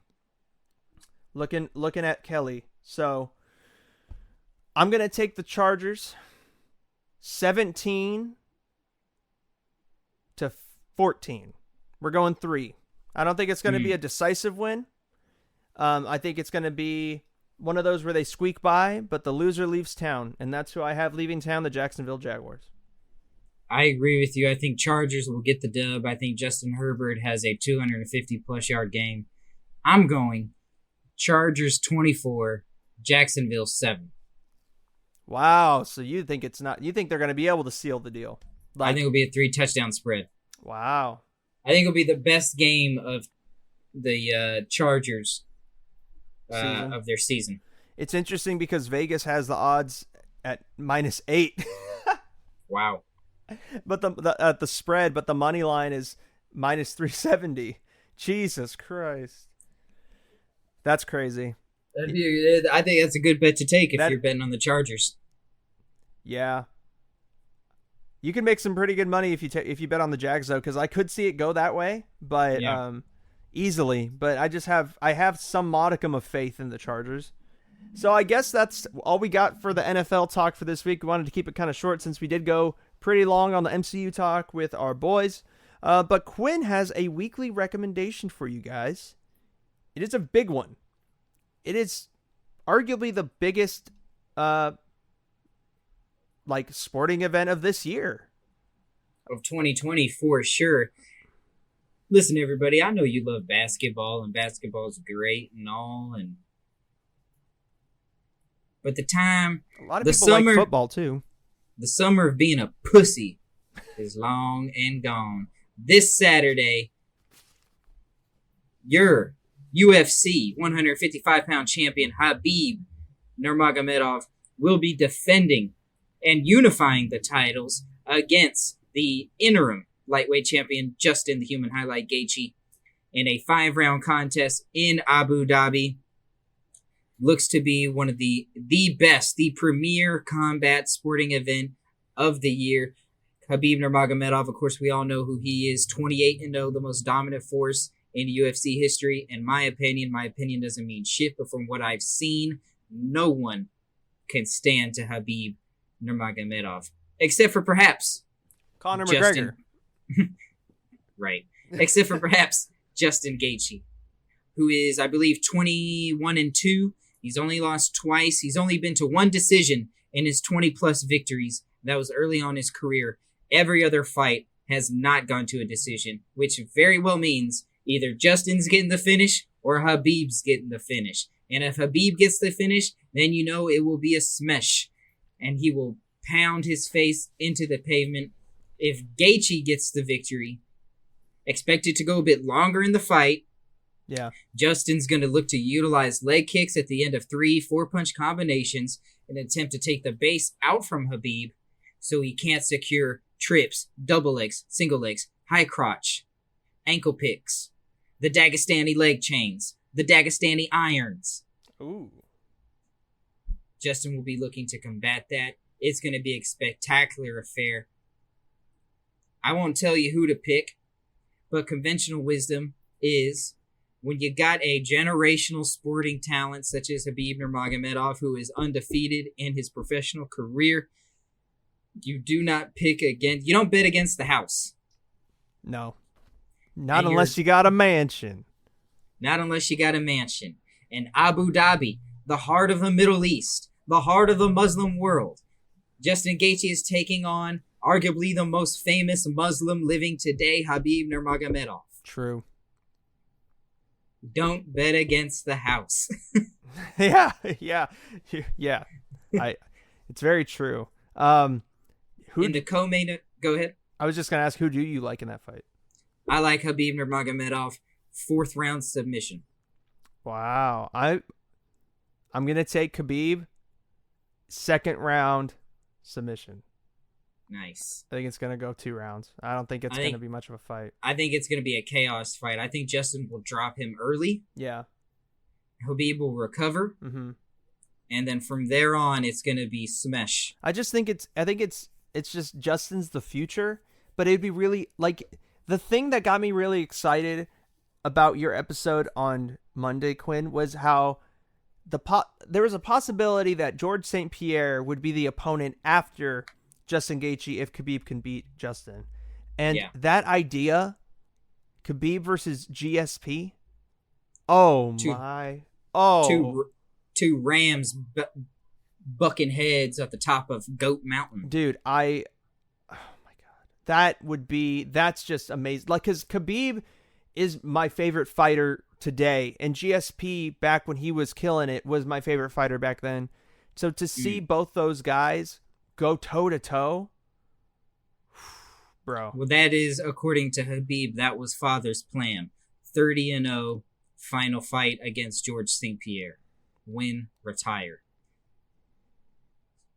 Looking at Kelly. So I'm going to take the Chargers 17-14. We're going 3. I don't think it's going to be a decisive win. I think it's going to be one of those where they squeak by, but the loser leaves town, and that's who I have leaving town, the Jacksonville Jaguars. I agree with you. I think Chargers will get the dub. I think Justin Herbert has a 250-plus yard game. I'm going Chargers 24, Jacksonville 7. Wow. So you think they're going to be able to seal the deal? I think it'll be a 3-touchdown spread. Wow. I think it'll be the best game of the Chargers of their season. It's interesting because Vegas has the odds at -8. Wow. But the spread, but the money line is minus 370. Jesus Christ. That's crazy. I think that's a good bet to take if you're betting on the Chargers. Yeah. You can make some pretty good money if you bet on the Jags though, because I could see it go that way, but easily. But I have some modicum of faith in the Chargers. So I guess that's all we got for the NFL talk for this week. We wanted to keep it kind of short since we did go pretty long on the MCU talk with our boys. But Quinn has a weekly recommendation for you guys. It is a big one. It is arguably the biggest sporting event of this year. Of 2020, for sure. Listen, everybody, I know you love basketball, and basketball is great and all, but the time... A lot of people like football, too. The summer of being a pussy is long and gone. This Saturday, your UFC 155-pound champion Khabib Nurmagomedov will be defending and unifying the titles against the interim lightweight champion Justin the Human Highlight Gaethje in a 5-round contest in Abu Dhabi. Looks to be one of the best, the premier combat sporting event of the year. Khabib Nurmagomedov, of course, we all know who he is. 28-0, the most dominant force in UFC history. In my opinion doesn't mean shit, but from what I've seen, no one can stand to Khabib Nurmagomedov, except for perhaps Conor McGregor. Right. Except for perhaps Justin Gaethje, who is, I believe, 21-2. He's only lost twice. He's only been to one decision in his 20-plus victories. That was early on in his career. Every other fight has not gone to a decision, which very well means either Justin's getting the finish or Khabib's getting the finish. And if Khabib gets the finish, then you know it will be a smash, and he will pound his face into the pavement. If Gaethje gets the victory, expect it to go a bit longer in the fight. Yeah. Justin's going to look to utilize leg kicks at the end of 3 4-punch combinations in an attempt to take the base out from Khabib so he can't secure trips, double legs, single legs, high crotch, ankle picks, the Dagestani leg chains, the Dagestani irons. Ooh. Justin will be looking to combat that. It's going to be a spectacular affair. I won't tell you who to pick, but conventional wisdom is when you got a generational sporting talent such as Khabib Nurmagomedov, who is undefeated in his professional career, you do not pick against... You don't bet against the house. No. Not unless you got a mansion. Not unless you got a mansion. And Abu Dhabi, the heart of the Middle East, the heart of the Muslim world. Justin Gaethje is taking on arguably the most famous Muslim living today, Khabib Nurmagomedov. True. Don't bet against the house. Yeah. It's very true. In the co-main, go ahead. I was just gonna ask, who do you like in that fight? I like Khabib Nurmagomedov, 4th round submission. Wow. I'm gonna take Khabib, 2nd round submission. Nice. I think it's going to go 2 rounds. I don't think it's going to be much of a fight. I think it's going to be a chaos fight. I think Justin will drop him early. Yeah. Khabib will recover. Mm-hmm. And then from there on, it's going to be smash. I think it's just Justin's the future, but it'd be really, the thing that got me really excited about your episode on Monday, Quinn, was how there was a possibility that George St. Pierre would be the opponent after Justin Gaethje if Khabib can beat Justin. And that idea, Khabib versus GSP, two rams bucking heads at the top of Goat Mountain. Dude, oh my God. That's just amazing. Because Khabib is my favorite fighter today, and GSP, back when he was killing it, was my favorite fighter back then. So to see both those guys go toe-to-toe, bro. Well, that is, according to Khabib, that was father's plan. 30-0, final fight against George St. Pierre. Win, retire.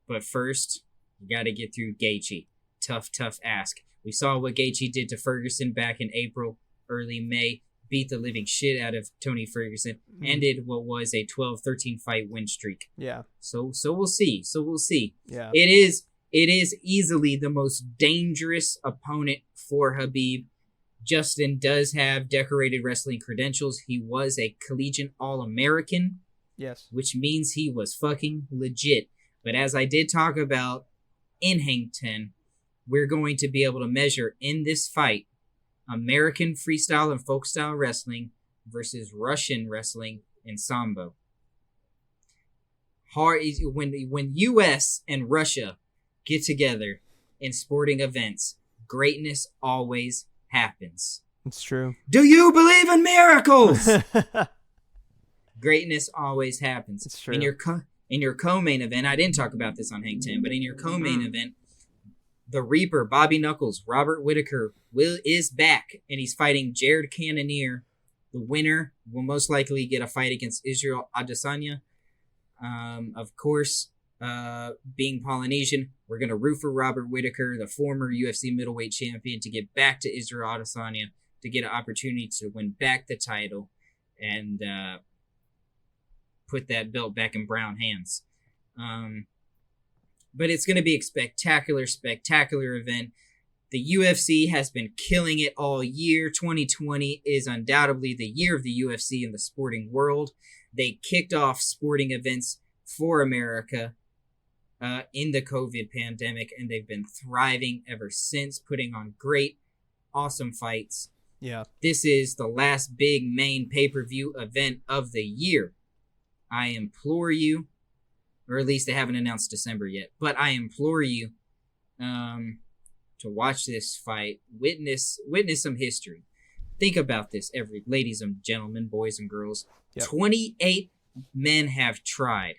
But first, you got to get through Gaethje. tough ask. We saw what Gaethje did to Ferguson back in April, early May, beat the living shit out of Tony Ferguson, ended what was a 12-13 fight win streak. Yeah. So we'll see. Yeah. It is easily the most dangerous opponent for Khabib. Justin does have decorated wrestling credentials. He was a collegiate All-American. Yes. Which means he was fucking legit. But as I did talk about in Hang 10, we're going to be able to measure in this fight American freestyle and folk style wrestling versus Russian wrestling and Sambo. When U.S. and Russia get together in sporting events, greatness always happens. It's true. Do you believe in miracles? Greatness always happens. It's true. In your co-main event, I didn't talk about this on Hang 10, but in your co-main event, the Reaper, Bobby Knuckles, Robert Whittaker is back, and he's fighting Jared Cannonier. The winner will most likely get a fight against Israel Adesanya. Of course, being Polynesian, we're going to root for Robert Whittaker, the former UFC middleweight champion, to get back to Israel Adesanya, to get an opportunity to win back the title and put that belt back in brown hands. But it's going to be a spectacular event. The UFC has been killing it all year. 2020 is undoubtedly the year of the UFC in the sporting world. They kicked off sporting events for America in the COVID pandemic, and they've been thriving ever since, putting on great, awesome fights. Yeah. This is the last big main pay-per-view event of the year. I implore you, or at least they haven't announced December yet, but I implore you to watch this fight, witness some history. Think about this, ladies and gentlemen, boys and girls. Yep. 28 men have tried.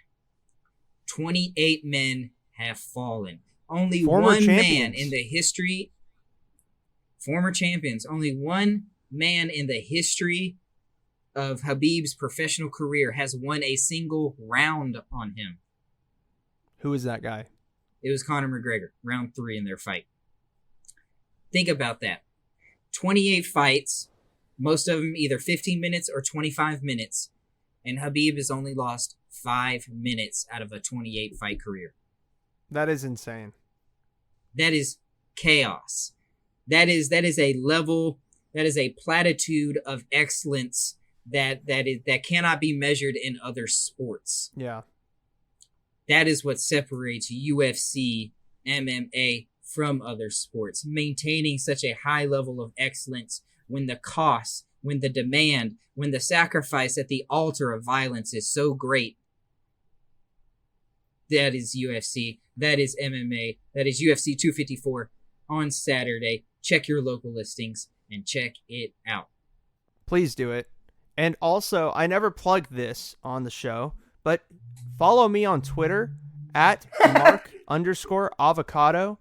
28 men have fallen. Only one man in the history, former champions, only one man in the history of Khabib's professional career has won a single round on him. Who is that guy? It was Conor McGregor, round 3 in their fight. Think about that. 28 fights, most of them either 15 minutes or 25 minutes, and Khabib has only lost 5 minutes out of a 28 fight career. That is insane. That is chaos. That is a level, that is a platitude of excellence that cannot be measured in other sports. Yeah. That is what separates UFC, MMA from other sports. Maintaining such a high level of excellence when the cost, when the demand, when the sacrifice at the altar of violence is so great. That is UFC. That is MMA. That is UFC 254 on Saturday. Check your local listings and check it out. Please do it. And also, I never plugged this on the show, but follow me on Twitter at Mark_avocado.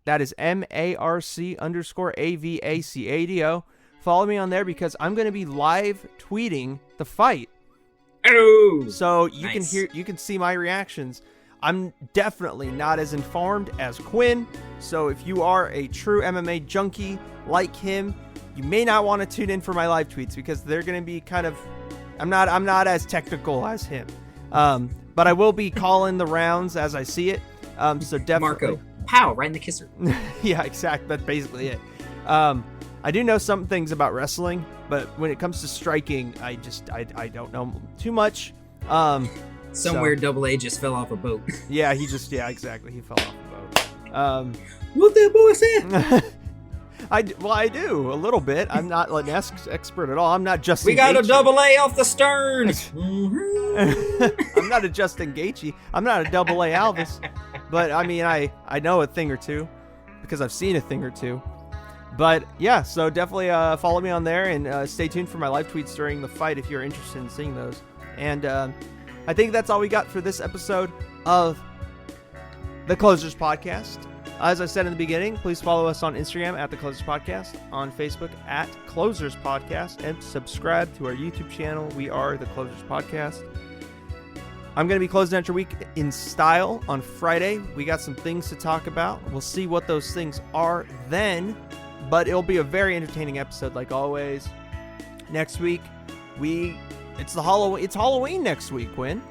That is MARC_AVACADO. Follow me on there because I'm going to be live tweeting the fight. Oh, so you nice. you can see my reactions. I'm definitely not as informed as Quinn. So if you are a true MMA junkie like him, you may not want to tune in for my live tweets because they're going to be kind of, I'm not as technical as him. But I will be calling the rounds as I see it. So definitely. Marco, pow, right in the kisser. Yeah, exactly. That's basically it. I do know some things about wrestling, but when it comes to striking, I don't know too much. Somewhere Double A just fell off a boat. Yeah, exactly. He fell off a boat. What that boy said? I do a little bit. I'm not an expert at all. I'm not Justin. We got Gaethje. a Double A off the stern. I'm not a Justin Gaethje. I'm not a Double A Alvis. But I mean, I know a thing or two because I've seen a thing or two. But yeah, so definitely follow me on there and stay tuned for my live tweets during the fight if you're interested in seeing those. And I think that's all we got for this episode of the Closers Podcast. As I said in the beginning, please follow us on Instagram at the Closers Podcast, on Facebook at Closers Podcast, and subscribe to our YouTube channel. We are the Closers Podcast. I'm going to be closing out your week in style on Friday. We got some things to talk about. We'll see what those things are then, but it'll be a very entertaining episode like always. Next week, it's Halloween next week, Quinn.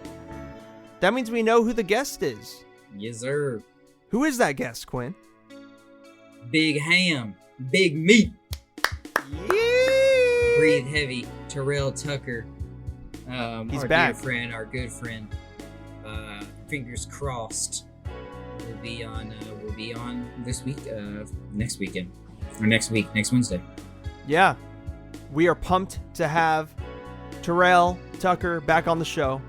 That means we know who the guest is. Yes, sir. Who is that guest, Quinn? Big ham, big meat. Yeah. Breathe heavy. Terrell Tucker. He's our back. Dear friend, our good friend. Fingers crossed. We'll be on this week. Next weekend, or next Wednesday. Yeah, we are pumped to have Terrell Tucker back on the show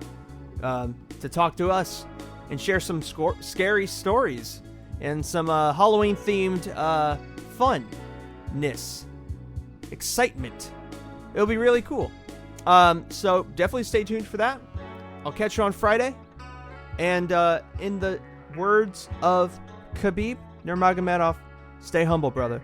to talk to us and share some scary stories and some Halloween-themed funness, excitement. It'll be really cool. So definitely stay tuned for that. I'll catch you on Friday. And in the words of Khabib Nurmagomedov, stay humble, brother.